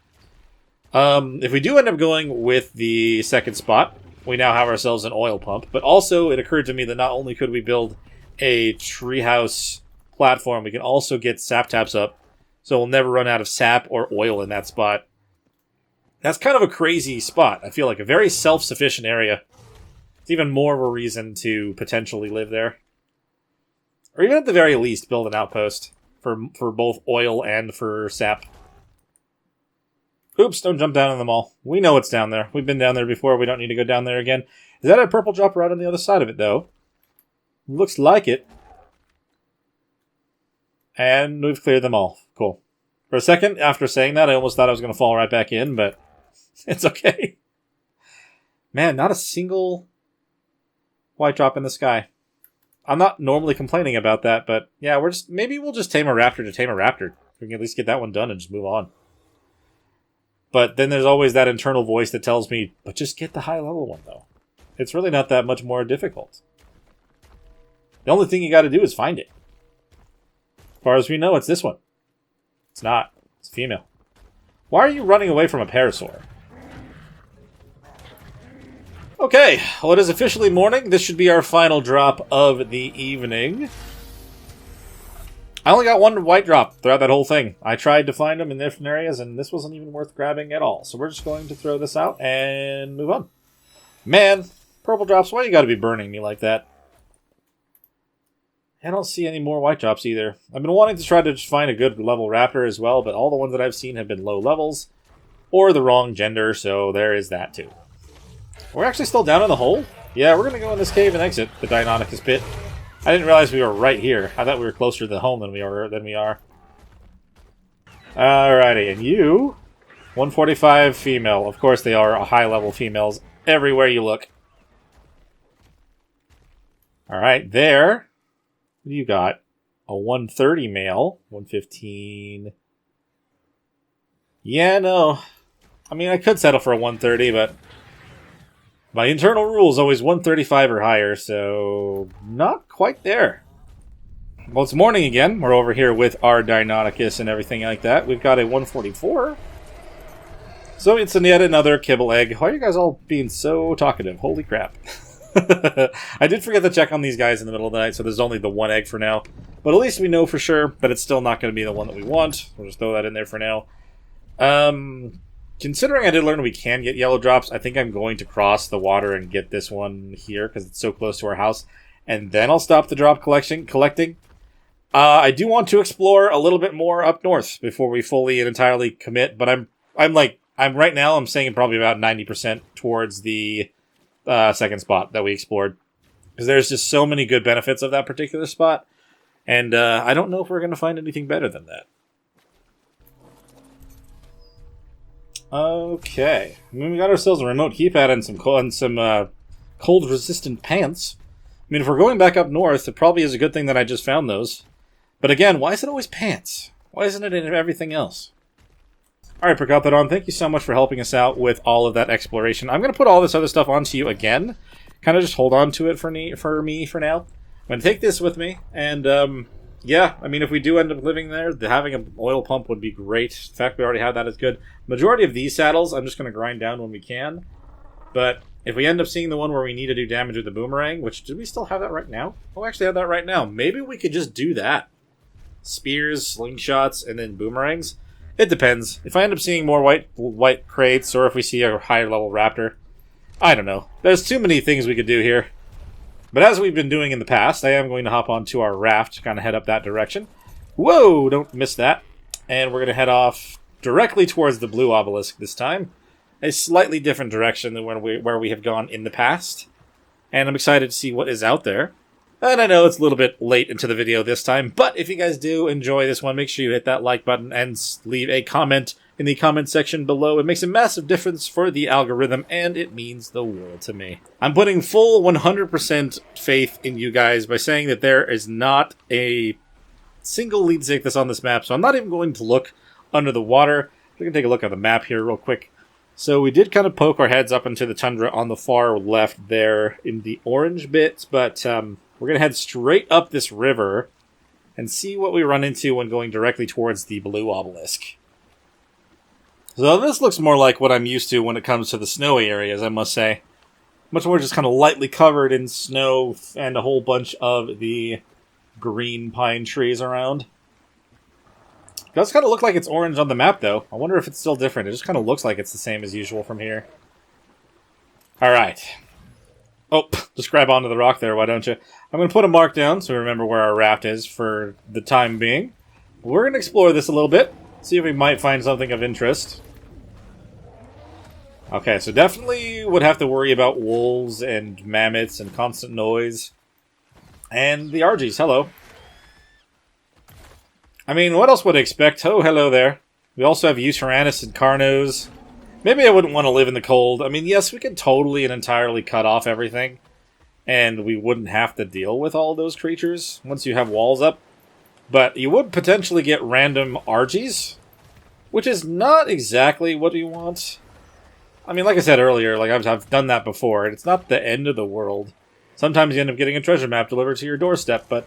If we do end up going with the second spot, we now have ourselves an oil pump. But also, it occurred to me that not only could we build a treehouse platform, we can also get sap taps up, so we'll never run out of sap or oil in that spot. That's kind of a crazy spot. I feel like a very self-sufficient area. It's even more of a reason to potentially live there. Or even at the very least, build an outpost for both oil and for sap. Oops, don't jump down in the mall. We know it's down there. We've been down there before. We don't need to go down there again. Is that a purple drop right on the other side of it, though? Looks like it. And we've cleared them all. Cool. For a second, after saying that, I almost thought I was going to fall right back in, but it's okay. Man, not a single white drop in the sky. I'm not normally complaining about that, but yeah, maybe we'll just tame a raptor to tame a raptor. We can at least get that one done and just move on. But then there's always that internal voice that tells me, but just get the high level one, though. It's really not that much more difficult. The only thing you got to do is find it. As far as we know, it's this one. It's not. It's a female. Why are you running away from a parasaur? Okay, well, it is officially morning. This should be our final drop of the evening. I only got one white drop throughout that whole thing. I tried to find them in different areas, and this wasn't even worth grabbing at all. So we're just going to throw this out and move on. Man, purple drops, why you gotta be burning me like that? I don't see any more white drops either. I've been wanting to try to just find a good level raptor as well, but all the ones that I've seen have been low levels or the wrong gender, so there is that too. We're actually still down in the hole? Yeah, we're going to go in this cave and exit the Deinonychus pit. I didn't realize we were right here. I thought we were closer to the home than we are. Alrighty, and you... 145 female. Of course they are high-level females everywhere you look. Alright, there. What do you got? A 130 male. 115... Yeah, no. I mean, I could settle for a 130, but my internal rule is always 135 or higher, so not quite there. Well, it's morning again. We're over here with our Deinonychus and everything like that. We've got a 144. So it's yet another kibble egg. Why are you guys all being so talkative? Holy crap. I did forget to check on these guys in the middle of the night, so there's only the one egg for now. But at least we know for sure, but it's still not going to be the one that we want. We'll just throw that in there for now. Considering I did learn we can get yellow drops, I think I'm going to cross the water and get this one here because it's so close to our house, and then I'll stop the drop collecting. I do want to explore a little bit more up north before we fully and entirely commit, but I'm right now I'm saying probably about 90% towards the second spot that we explored because there's just so many good benefits of that particular spot, and I don't know if we're going to find anything better than that. Okay, I mean, we got ourselves a remote keypad and some cold-resistant pants. I mean, if we're going back up north, it probably is a good thing that I just found those. But again, why is it always pants? Why isn't it in everything else? Alright, Percopodon, thank you so much for helping us out with all of that exploration. I'm going to put all this other stuff onto you again. Kind of just hold on to it for me for now. I'm going to take this with me, and yeah, I mean, if we do end up living there, having an oil pump would be great. In fact, we already have that is good. Majority of these saddles, I'm just going to grind down when we can. But if we end up seeing the one where we need to do damage with the boomerang, which, do we still have that right now? Oh, we actually have that right now. Maybe we could just do that. Spears, slingshots, and then boomerangs. It depends. If I end up seeing more white crates, or if we see a higher level raptor, I don't know. There's too many things we could do here. But as we've been doing in the past, I am going to hop onto our raft to kind of head up that direction. Whoa! Don't miss that. And we're going to head off directly towards the blue obelisk this time. A slightly different direction than where we have gone in the past. And I'm excited to see what is out there. And I know it's a little bit late into the video this time, but if you guys do enjoy this one, make sure you hit that like button and leave a comment in the comment section below. It makes a massive difference for the algorithm, and it means the world to me. I'm putting full 100% faith in you guys by saying that there is not a single lead stick that's on this map, so I'm not even going to look under the water. We can take a look at the map here real quick. So we did kind of poke our heads up into the tundra on the far left there in the orange bits, but we're going to head straight up this river and see what we run into when going directly towards the blue obelisk. So this looks more like what I'm used to when it comes to the snowy areas, I must say. Much more just kind of lightly covered in snow and a whole bunch of the green pine trees around. It does kind of look like it's orange on the map, though. I wonder if it's still different. It just kind of looks like it's the same as usual from here. Alright. Oh, just grab onto the rock there, why don't you? I'm going to put a mark down so we remember where our raft is for the time being. We're going to explore this a little bit. See if we might find something of interest. Okay, so definitely would have to worry about wolves and mammoths and constant noise. And the Argies, hello. I mean, what else would I expect? Oh, hello there. We also have Eutyranus and Carnos. Maybe I wouldn't want to live in the cold. I mean, yes, we could totally and entirely cut off everything. And we wouldn't have to deal with all those creatures once you have walls up. But you would potentially get random Argies, which is not exactly what we want. I mean, like I said earlier, like I've done that before, and it's not the end of the world. Sometimes you end up getting a treasure map delivered to your doorstep, but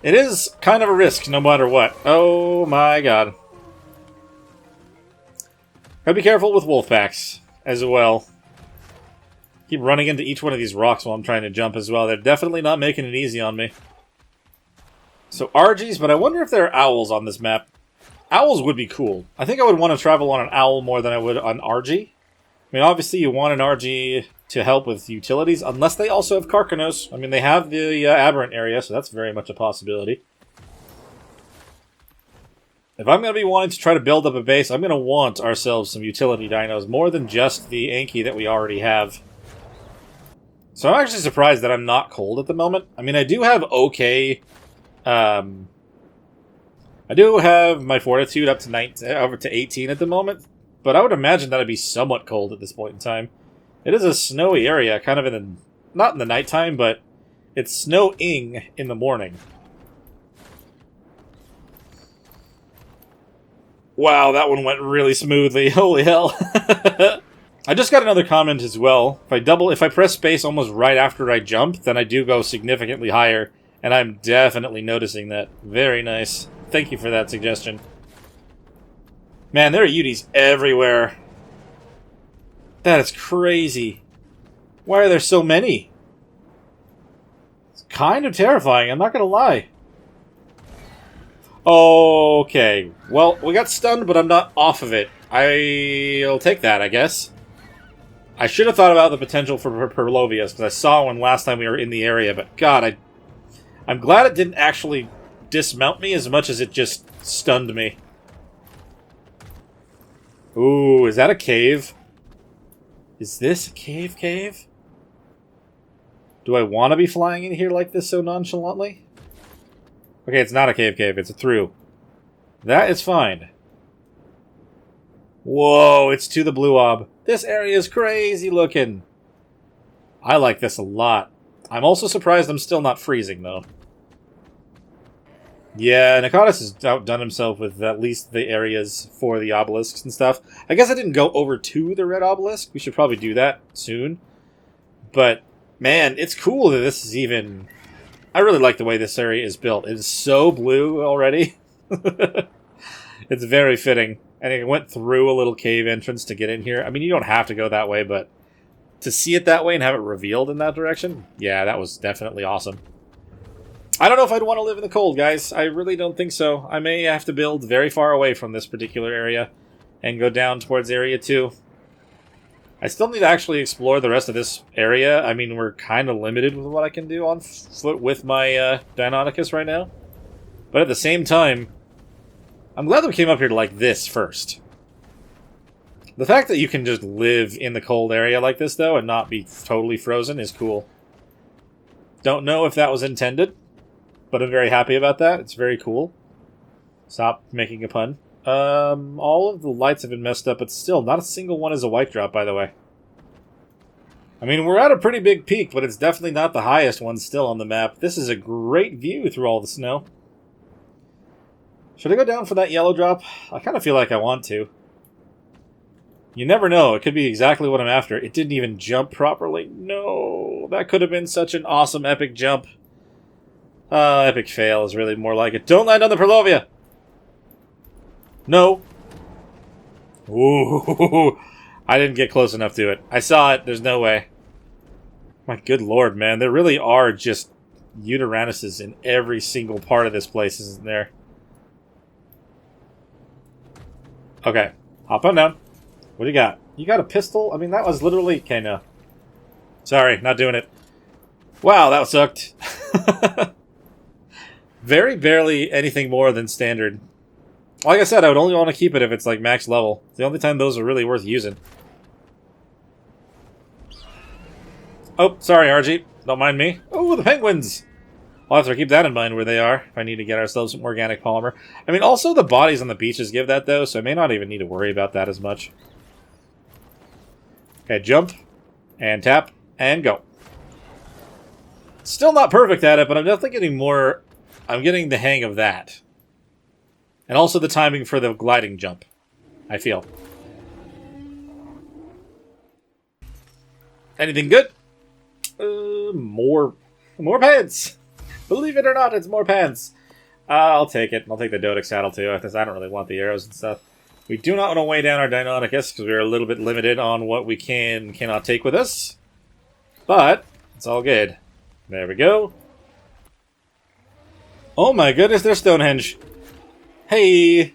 it is kind of a risk no matter what. Oh my god. Gotta be careful with wolf packs as well. Keep running into each one of these rocks while I'm trying to jump as well. They're definitely not making it easy on me. So Argies, but I wonder if there are owls on this map. Owls would be cool. I think I would want to travel on an owl more than I would on Argie. I mean, obviously you want an Argie to help with utilities, unless they also have Carcanos. I mean, they have the aberrant area, so that's very much a possibility. If I'm going to be wanting to try to build up a base, I'm going to want ourselves some utility dinos, more than just the Anki that we already have. So I'm actually surprised that I'm not cold at the moment. I mean, I do have okay... I do have my fortitude up to 19, over to 18 at the moment, but I would imagine that I'd be somewhat cold at this point in time. It is a snowy area, kind of in the... not in the nighttime, but it's snowing in the morning. Wow, that one went really smoothly. Holy hell. I just got another comment as well. If I press space almost right after I jump, then I do go significantly higher, and I'm definitely noticing that. Very nice. Thank you for that suggestion. Man, there are Uties everywhere. That is crazy. Why are there so many? It's kind of terrifying, I'm not gonna lie. Okay, well, we got stunned, but I'm not off of it. I'll take that, I guess. I should have thought about the potential for Perlovias, because I saw one last time we were in the area, but God, I'm glad it didn't actually dismount me as much as it just stunned me. Ooh, is that a cave? Is this a cave? Do I want to be flying in here like this so nonchalantly? Okay, it's not a cave, it's a through. That is fine. Whoa, it's to the blue ob. This area is crazy looking. I like this a lot. I'm also surprised I'm still not freezing, though. Yeah, Nakatis has outdone himself with at least the areas for the obelisks and stuff. I guess I didn't go over to the red obelisk. We should probably do that soon. But, man, it's cool that this is even... I really like the way this area is built. It is so blue already. It's very fitting. And it went through a little cave entrance to get in here. I mean, you don't have to go that way, but to see it that way and have it revealed in that direction, yeah, that was definitely awesome. I don't know if I'd want to live in the cold, guys. I really don't think so. I may have to build very far away from this particular area and go down towards Area 2. I still need to actually explore the rest of this area. I mean, we're kind of limited with what I can do on foot with my Deinonychus right now. But at the same time, I'm glad that we came up here to like this first. The fact that you can just live in the cold area like this, though, and not be totally frozen is cool. Don't know if that was intended, but I'm very happy about that. It's very cool. Stop making a pun. All of the lights have been messed up, but still, not a single one is a white drop, by the way. I mean, we're at a pretty big peak, but it's definitely not the highest one still on the map. This is a great view through all the snow. Should I go down for that yellow drop? I kind of feel like I want to. You never know. It could be exactly what I'm after. It didn't even jump properly. No, that could have been such an awesome epic jump. Epic fail is really more like it. Don't land on the Perlovia! No. Ooh, I didn't get close enough to it. I saw it. There's no way. My good lord, man. There really are just Uterannuses in every single part of this place, isn't there? Okay. Hop on down. What do you got? You got a pistol? I mean, that was literally... Okay, no. Sorry, not doing it. Wow, that sucked. Very barely anything more than standard. Like I said, I would only want to keep it if it's like max level. It's the only time those are really worth using. Oh, sorry, RG. Don't mind me. Oh, the penguins! I'll have to keep that in mind where they are if I need to get ourselves some organic polymer. I mean, also the bodies on the beaches give that, though, so I may not even need to worry about that as much. Okay, jump, and tap, and go. Still not perfect at it, but I'm definitely getting more... I'm getting the hang of that. And also the timing for the gliding jump, I feel. Anything good? More pants! Believe it or not, it's more pants! I'll take it. I'll take the Dodex saddle, too, because I don't really want the arrows and stuff. We do not want to weigh down our Deinonychus, because we're a little bit limited on what we can and cannot take with us. But, it's all good. There we go. Oh my goodness, there's Stonehenge! Hey!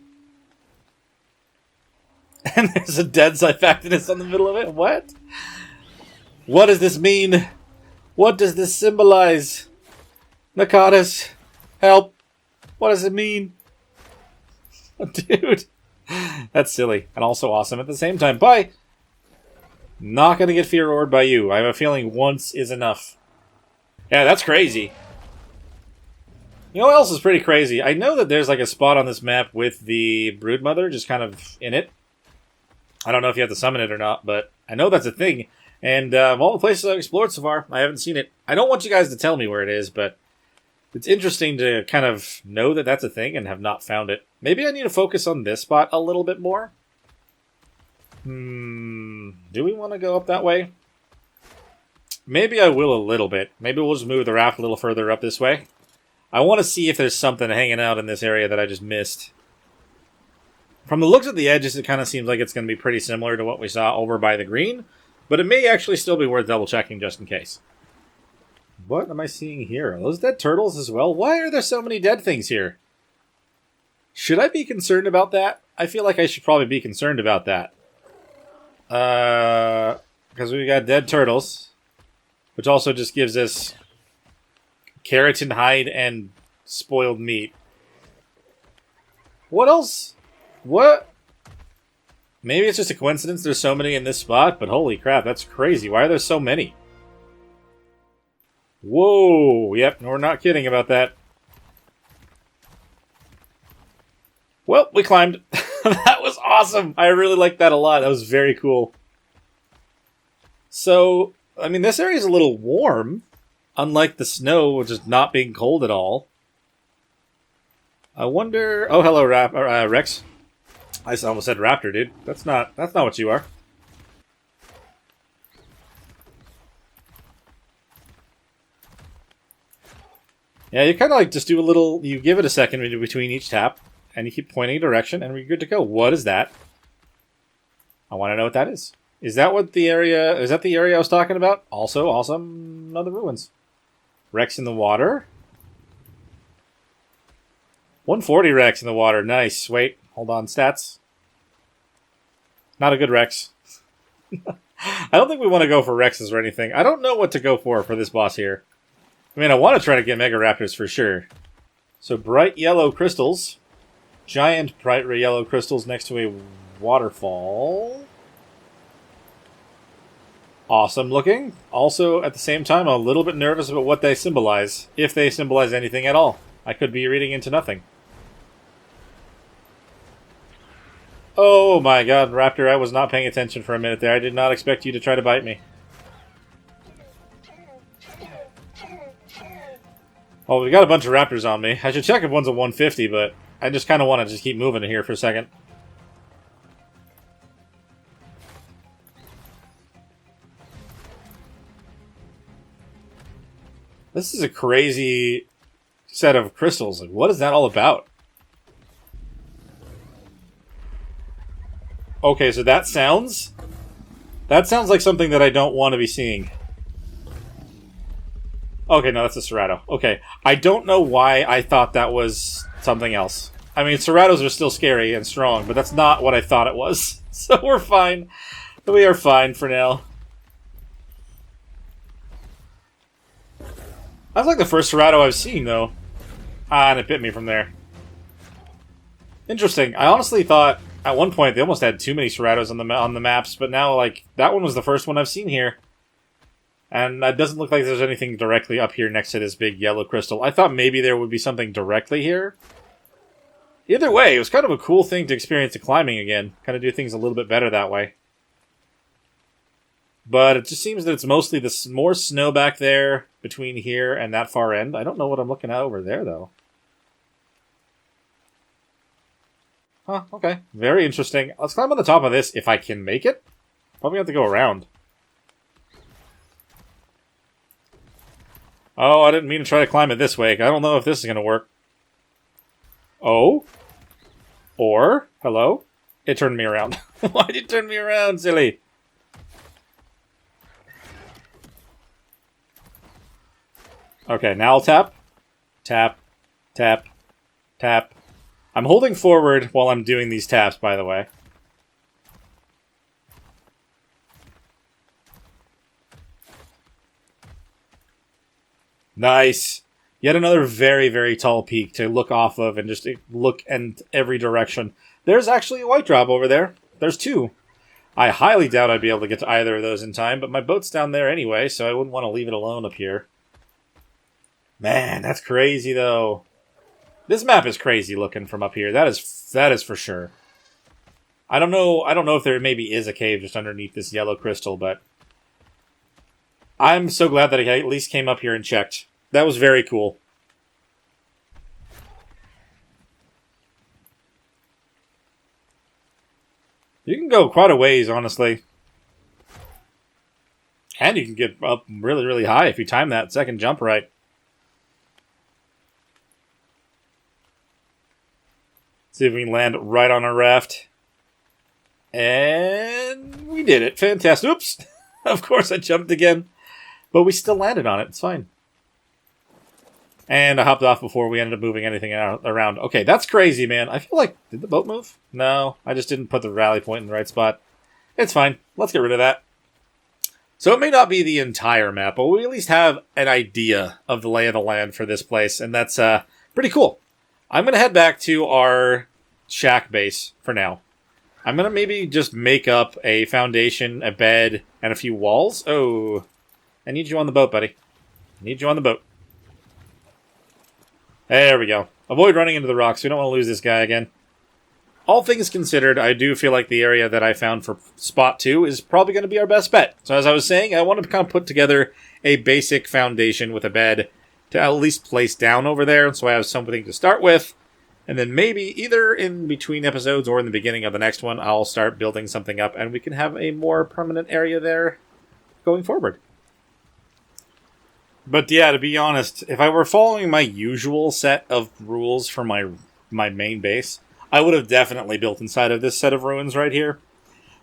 And there's a dead Xiphactinus on the middle of it? What? What does this mean? What does this symbolize? Nakatis, help! What does it mean? Dude! That's silly, and also awesome at the same time. Bye! Not gonna get fear roared by you. I have a feeling once is enough. Yeah, that's crazy. You know what else is pretty crazy? I know that there's like a spot on this map with the Broodmother just kind of in it. I don't know if you have to summon it or not, but I know that's a thing. And of all the places I've explored so far, I haven't seen it. I don't want you guys to tell me where it is, but it's interesting to kind of know that that's a thing and have not found it. Maybe I need to focus on this spot a little bit more. Do we want to go up that way? Maybe I will a little bit. Maybe we'll just move the raft a little further up this way. I want to see if there's something hanging out in this area that I just missed. From the looks of the edges, it kind of seems like it's going to be pretty similar to what we saw over by the green, but it may actually still be worth double-checking just in case. What am I seeing here? Are those dead turtles as well? Why are there so many dead things here? Should I be concerned about that? I feel like I should probably be concerned about that. Because we got dead turtles, which also just gives us keratin hide and spoiled meat. What else? What? Maybe it's just a coincidence there's so many in this spot, but holy crap, that's crazy. Why are there so many? Whoa, yep, we're not kidding about that. Well, we climbed. That was awesome. I really liked that a lot. That was very cool. So, I mean, this area is a little warm, unlike the snow, which is not being cold at all. I wonder... Oh, hello, Rex. I almost said raptor, dude. That's not what you are. Yeah, you kind of like just do a little... You give it a second between each tap, and you keep pointing a direction, and we're good to go. What is that? I want to know what that is. Is that what the area... Is that the area I was talking about? Also, awesome. Another ruins. Rex in the water. 140 Rex in the water. Nice. Wait. Hold on. Stats. Not a good Rex. I don't think we want to go for Rexes or anything. I don't know what to go for this boss here. I mean, I want to try to get Mega Raptors for sure. So, bright yellow crystals. Giant bright yellow crystals next to a waterfall. Awesome looking. Also, at the same time, I'm a little bit nervous about what they symbolize. If they symbolize anything at all. I could be reading into nothing. Oh my god, Raptor, I was not paying attention for a minute there. I did not expect you to try to bite me. Oh, we got a bunch of Raptors on me. I should check if one's a 150, but I just kind of want to just keep moving here for a second. This is a crazy set of crystals. Like, what is that all about? Okay, so that sounds like something that I don't want to be seeing. Okay, no, that's a Cerato. Okay, I don't know why I thought that was something else. I mean, Ceratos are still scary and strong, but that's not what I thought it was. So we're fine. We are fine for now. That's like the first Cerato I've seen, though. Ah, and it bit me from there. Interesting. I honestly thought at one point they almost had too many Ceratos on the maps, but now, like, that one was the first one I've seen here. And it doesn't look like there's anything directly up here next to this big yellow crystal. I thought maybe there would be something directly here. Either way, it was kind of a cool thing to experience the climbing again. Kind of do things a little bit better that way. But it just seems that it's mostly the more snow back there between here and that far end. I don't know what I'm looking at over there, though. Huh, okay. Very interesting. Let's climb on the top of this if I can make it. Probably have to go around. Oh, I didn't mean to try to climb it this way. I don't know if this is going to work. Oh? Or? Hello? It turned me around. Why did it turn me around, silly? Okay, now I'll tap. Tap. Tap. Tap. I'm holding forward while I'm doing these taps, by the way. Nice. Yet another very, very tall peak to look off of and just look in every direction. There's actually a white drop over there. There's two. I highly doubt I'd be able to get to either of those in time, but my boat's down there anyway, so I wouldn't want to leave it alone up here. Man, that's crazy, though. This map is crazy looking from up here. That is for sure. I don't know if there maybe is a cave just underneath this yellow crystal, but I'm so glad that I at least came up here and checked. That was very cool. You can go quite a ways, honestly. And you can get up really, really high if you time that second jump right. See if we can land right on our raft. And we did it. Fantastic. Oops. Of course I jumped again. But we still landed on it. It's fine. And I hopped off before we ended up moving anything around. Okay, that's crazy, man. I feel like... Did the boat move? No, I just didn't put the rally point in the right spot. It's fine. Let's get rid of that. So it may not be the entire map, but we at least have an idea of the lay of the land for this place. And that's pretty cool. I'm going to head back to our shack base for now. I'm going to maybe just make up a foundation, a bed, and a few walls. Oh, I need you on the boat, buddy. I need you on the boat. There we go. Avoid running into the rocks. We don't want to lose this guy again. All things considered, I do feel like the area that I found for spot 2 is probably going to be our best bet. So as I was saying, I want to kind of put together a basic foundation with a bed to at least place down over there, so I have something to start with. And then maybe either in between episodes or in the beginning of the next one, I'll start building something up and we can have a more permanent area there going forward. But yeah, to be honest, if I were following my usual set of rules for my main base, I would have definitely built inside of this set of ruins right here.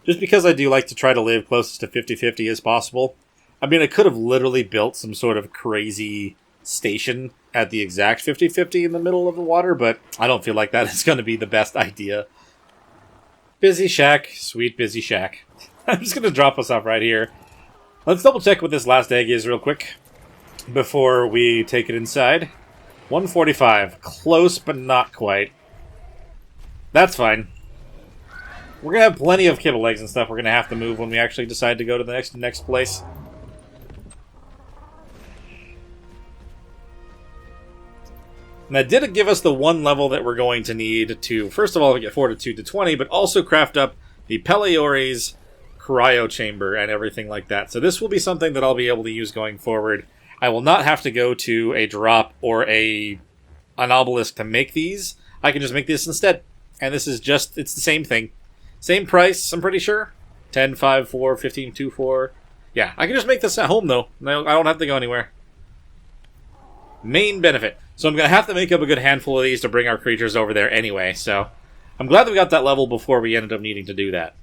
Just because I do like to try to live closest to 50-50 as possible. I mean, I could have literally built some sort of crazy station at the exact 50-50 in the middle of the water, but I don't feel like that is going to be the best idea. Busy shack, sweet busy shack. I'm just going to drop us off right here. Let's double check what this last egg is real quick before we take it inside. 145. Close, but not quite. That's fine. We're going to have plenty of kibble eggs and stuff we're going to have to move when we actually decide to go to the next place. And that did give us the one level that we're going to need to, first of all, get Fortitude to 20, but also craft up the Peleori's cryo chamber and everything like that. So this will be something that I'll be able to use going forward. I will not have to go to a drop or an obelisk to make these. I can just make this instead. And this is just, it's the same thing. Same price, I'm pretty sure. 10, 5, 4, 15, 2, 4. Yeah, I can just make this at home, though. I don't have to go anywhere. Main benefit. So I'm going to have to make up a good handful of these to bring our creatures over there anyway. So I'm glad that we got that level before we ended up needing to do that.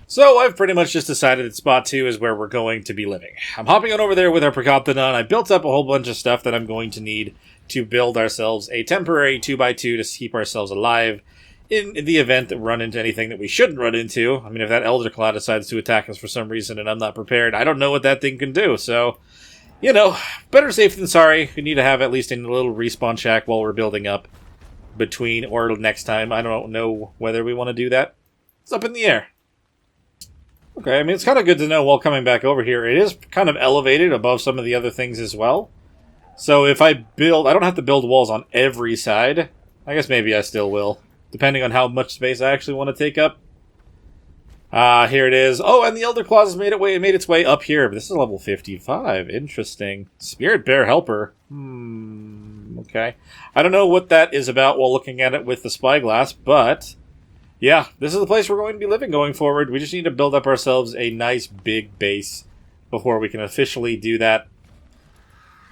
So I've pretty much just decided that spot 2 is where we're going to be living. I'm hopping on over there with our Procoptodon. I built up a whole bunch of stuff that I'm going to need to build ourselves a temporary 2x2 to keep ourselves alive in the event that we run into anything that we shouldn't run into. I mean, if that Elderclaw decides to attack us for some reason and I'm not prepared, I don't know what that thing can do. So, you know, better safe than sorry. We need to have at least a little respawn shack while we're building up between or next time. I don't know whether we want to do that. It's up in the air. Okay, I mean, it's kind of good to know while coming back over here. It is kind of elevated above some of the other things as well. So if I build... I don't have to build walls on every side. I guess maybe I still will, depending on how much space I actually want to take up. Here it is. Oh, and the Elder Claws has made its way up here. But this is level 55. Interesting. Spirit Bear Helper. Okay. I don't know what that is about while looking at it with the spyglass, but... yeah, this is the place we're going to be living going forward. We just need to build up ourselves a nice big base before we can officially do that.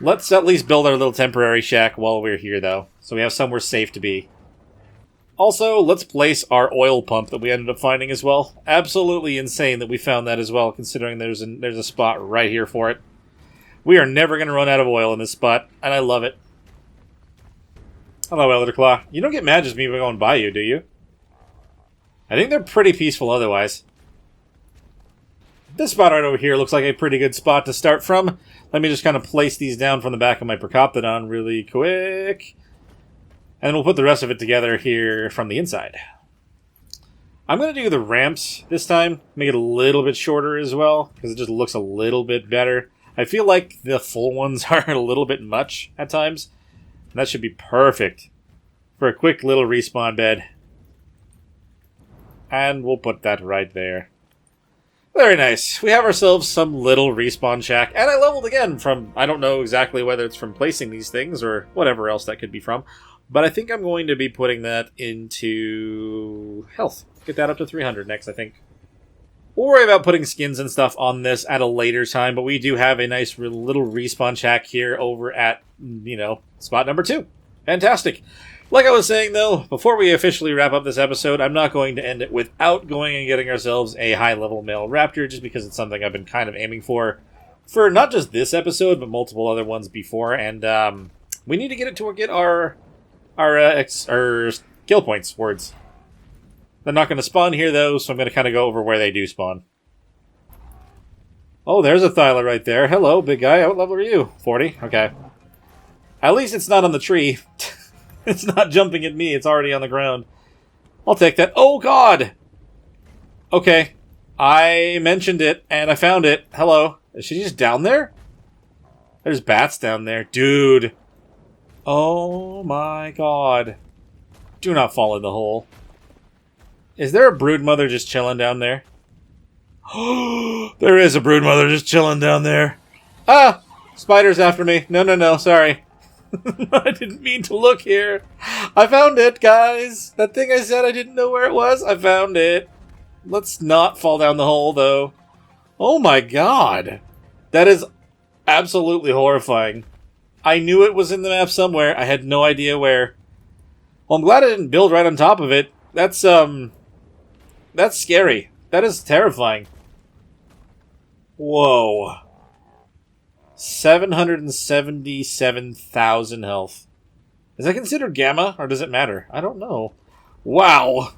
Let's at least build our little temporary shack while we're here, though, so we have somewhere safe to be. Also, let's place our oil pump that we ended up finding as well. Absolutely insane that we found that as well, considering there's a spot right here for it. We are never going to run out of oil in this spot, and I love it. Hello, Elderclaw. You don't get mad just me going by you, do you? I think they're pretty peaceful otherwise. This spot right over here looks like a pretty good spot to start from. Let me just kind of place these down from the back of my Procoptodon really quick. And then we'll put the rest of it together here from the inside. I'm going to do the ramps this time, make it a little bit shorter as well, because it just looks a little bit better. I feel like the full ones are a little bit much at times. And that should be perfect for a quick little respawn bed. And we'll put that right there. Very nice. We have ourselves some little respawn shack. And I leveled again from, I don't know exactly whether it's from placing these things or whatever else that could be from. But I think I'm going to be putting that into health. Get that up to 300 next, I think. We'll worry about putting skins and stuff on this at a later time. But we do have a nice little respawn shack here over at, spot number 2. Fantastic. Like I was saying, though, before we officially wrap up this episode, I'm not going to end it without going and getting ourselves a high-level male raptor, just because it's something I've been kind of aiming for not just this episode, but multiple other ones before, and we need to get it to get our kill points words. They're not going to spawn here, though, so I'm going to kind of go over where they do spawn. Oh, there's a Thyla right there. Hello, big guy. What level are you? 40? Okay. At least it's not on the tree. It's not jumping at me. It's already on the ground. I'll take that. Oh, God! Okay. I mentioned it, and I found it. Hello. Is she just down there? There's bats down there. Dude. Oh, my God. Do not fall in the hole. Is there a broodmother just chilling down there? There is a broodmother just chilling down there. Ah! Spider's after me. No. Sorry. I didn't mean to look here. I found it, guys. That thing I said I didn't know where it was, I found it. Let's not fall down the hole, though. Oh my God. That is absolutely horrifying. I knew it was in the map somewhere. I had no idea where. Well, I'm glad I didn't build right on top of it. That's scary. That is terrifying. Whoa. 777,000 health. Is that considered gamma, or does it matter? I don't know. Wow.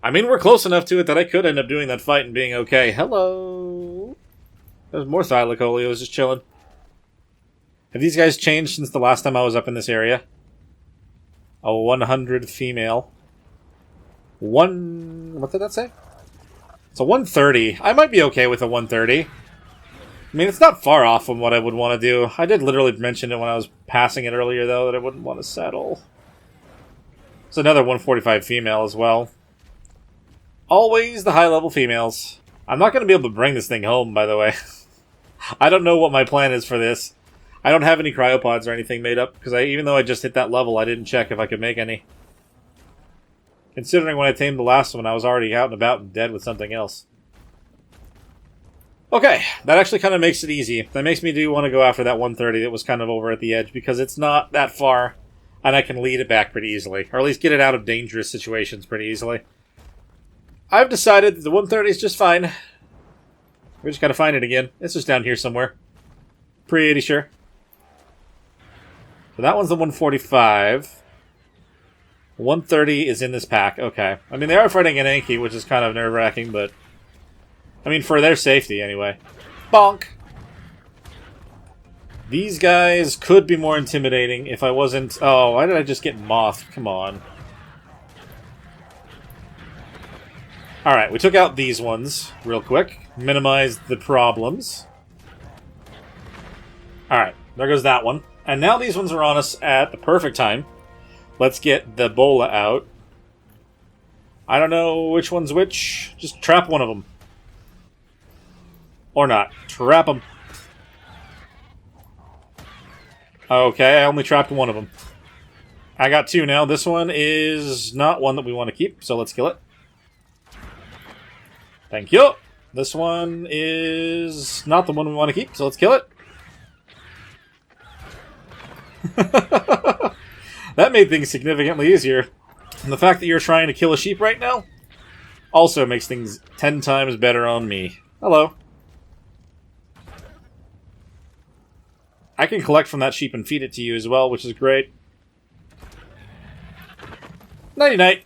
I mean, we're close enough to it that I could end up doing that fight and being okay. Hello. There's more Thylacolios just chilling. Have these guys changed since the last time I was up in this area? A 100 female. What did that say? It's a 130. I might be okay with a 130. I mean, it's not far off from what I would want to do. I did literally mention it when I was passing it earlier, though, that I wouldn't want to settle. It's another 145 female as well. Always the high-level females. I'm not going to be able to bring this thing home, by the way. I don't know what my plan is for this. I don't have any cryopods or anything made up, because even though I just hit that level, I didn't check if I could make any. Considering when I tamed the last one, I was already out and about and dead with something else. Okay, that actually kind of makes it easy. That makes me want to go after that 130 that was kind of over at the edge, because it's not that far, and I can lead it back pretty easily. Or at least get it out of dangerous situations pretty easily. I've decided that the 130 is just fine. We just gotta find it again. It's just down here somewhere. Pretty sure. So that one's the 145. 130 is in this pack. Okay. I mean, they are fighting an Anki, which is kind of nerve-wracking, but... I mean, for their safety, anyway. Bonk! These guys could be more intimidating if I wasn't... Oh, why did I just get mothed? Come on. Alright, we took out these ones real quick. Minimized the problems. Alright, there goes that one. And now these ones are on us at the perfect time. Let's get the bola out. I don't know which one's which. Just trap one of them. Or not. Trap them. Okay, I only trapped one of them. I got two now. This one is not one that we want to keep, so let's kill it. Thank you. This one is not the one we want to keep, so let's kill it. That made things significantly easier. And the fact that you're trying to kill a sheep right now also makes things 10 times better on me. Hello. I can collect from that sheep and feed it to you as well, which is great. Nighty-night.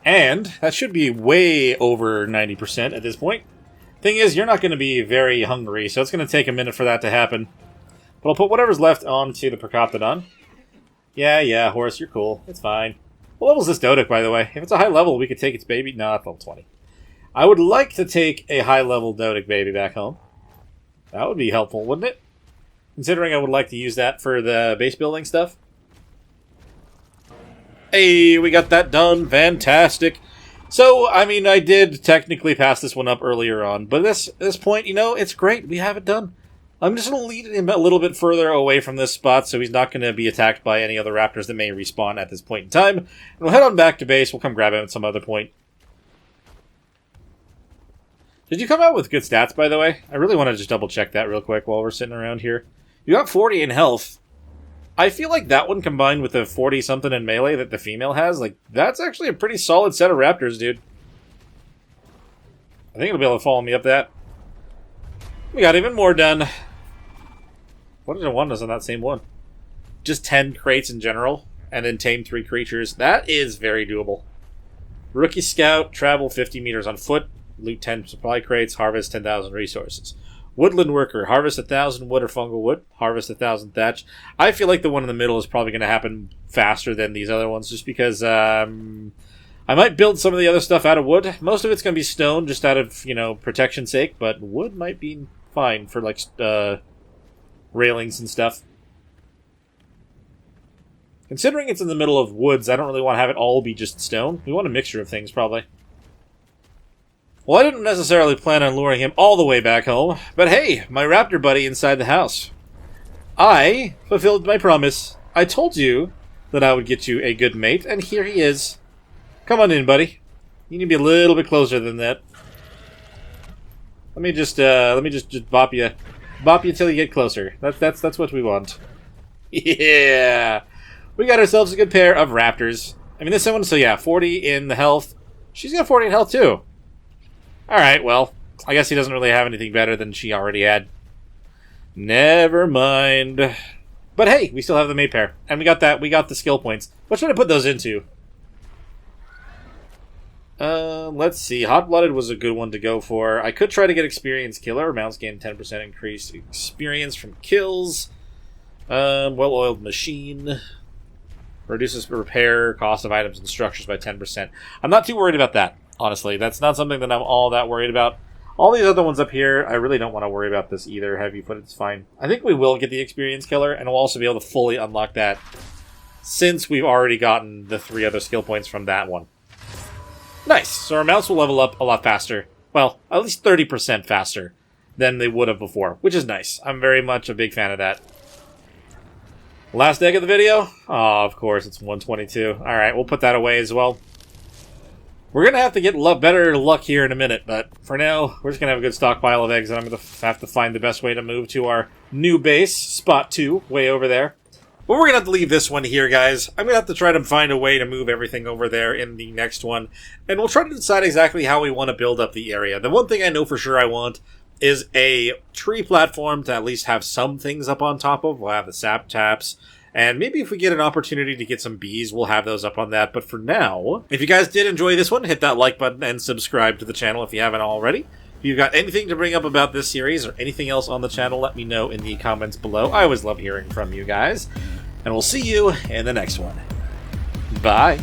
And that should be way over 90% at this point. Thing is, you're not going to be very hungry, so it's going to take a minute for that to happen. But I'll put whatever's left onto the Percoptodon. Yeah, horse, you're cool. It's fine. What level's this Dodic, by the way? If it's a high level, we could take its baby. No, it's level 20. I would like to take a high-level Dodic baby back home. That would be helpful, wouldn't it? Considering I would like to use that for the base building stuff. Hey, we got that done. Fantastic. So, I mean, I did technically pass this one up earlier on, but at this point, you know, it's great. We have it done. I'm just going to lead him a little bit further away from this spot so he's not going to be attacked by any other raptors that may respawn at this point in time. And we'll head on back to base. We'll come grab him at some other point. Did you come out with good stats, by the way? I really want to just double-check that real quick while we're sitting around here. You got 40 in health. I feel like that one combined with the 40-something in melee that the female has, like, that's actually a pretty solid set of raptors, dude. I think it'll be able to follow me up that. We got even more done. What did I want us on that same one? Just 10 crates in general, and then tame 3 creatures. That is very doable. Rookie Scout, travel 50 meters on foot, loot 10 supply crates, harvest 10,000 resources. Woodland Worker, harvest 1,000 wood or fungal wood, harvest 1,000 thatch. I feel like the one in the middle is probably going to happen faster than these other ones, just because I might build some of the other stuff out of wood. Most of it's going to be stone, just out of, you know, protection's sake, but wood might be fine for, like, railings and stuff. Considering it's in the middle of woods, I don't really want to have it all be just stone. We want a mixture of things, probably. Well, I didn't necessarily plan on luring him all the way back home, but hey, my raptor buddy inside the house. I fulfilled my promise. I told you that I would get you a good mate, and here he is. Come on in, buddy. You need to be a little bit closer than that. Let me just bop you till you get closer. That's what we want. Yeah, we got ourselves a good pair of raptors. I mean, this one. So yeah, 40 in the health. She's got 40 in health too. Alright, well, I guess he doesn't really have anything better than she already had. Never mind. But hey, we still have the mate pair. And we got the skill points. What should I put those into? Let's see. Hot-Blooded was a good one to go for. I could try to get Experience Killer. Mounts gain 10% increased experience from kills. Well-Oiled Machine. Reduces repair cost of items and structures by 10%. I'm not too worried about that. Honestly, that's not something that I'm all that worried about. All these other ones up here, I really don't want to worry about this either. Heavy foot, it's fine. I think we will get the Experience Killer, and we'll also be able to fully unlock that since we've already gotten the 3 other skill points from that one. Nice! So our mounts will level up a lot faster. Well, at least 30% faster than they would have before, which is nice. I'm very much a big fan of that. Last egg of the video? Oh, of course, it's 122. Alright, we'll put that away as well. We're going to have to get better luck here in a minute, but for now, we're just going to have a good stockpile of eggs, and I'm going to have to find the best way to move to our new base, Spot 2, way over there. But we're going to have to leave this one here, guys. I'm going to have to try to find a way to move everything over there in the next one, and we'll try to decide exactly how we want to build up the area. The one thing I know for sure I want is a tree platform to at least have some things up on top of. We'll have the sap taps. And maybe if we get an opportunity to get some bees, we'll have those up on that. But for now, if you guys did enjoy this one, hit that like button and subscribe to the channel if you haven't already. If you've got anything to bring up about this series or anything else on the channel, let me know in the comments below. I always love hearing from you guys. And we'll see you in the next one. Bye.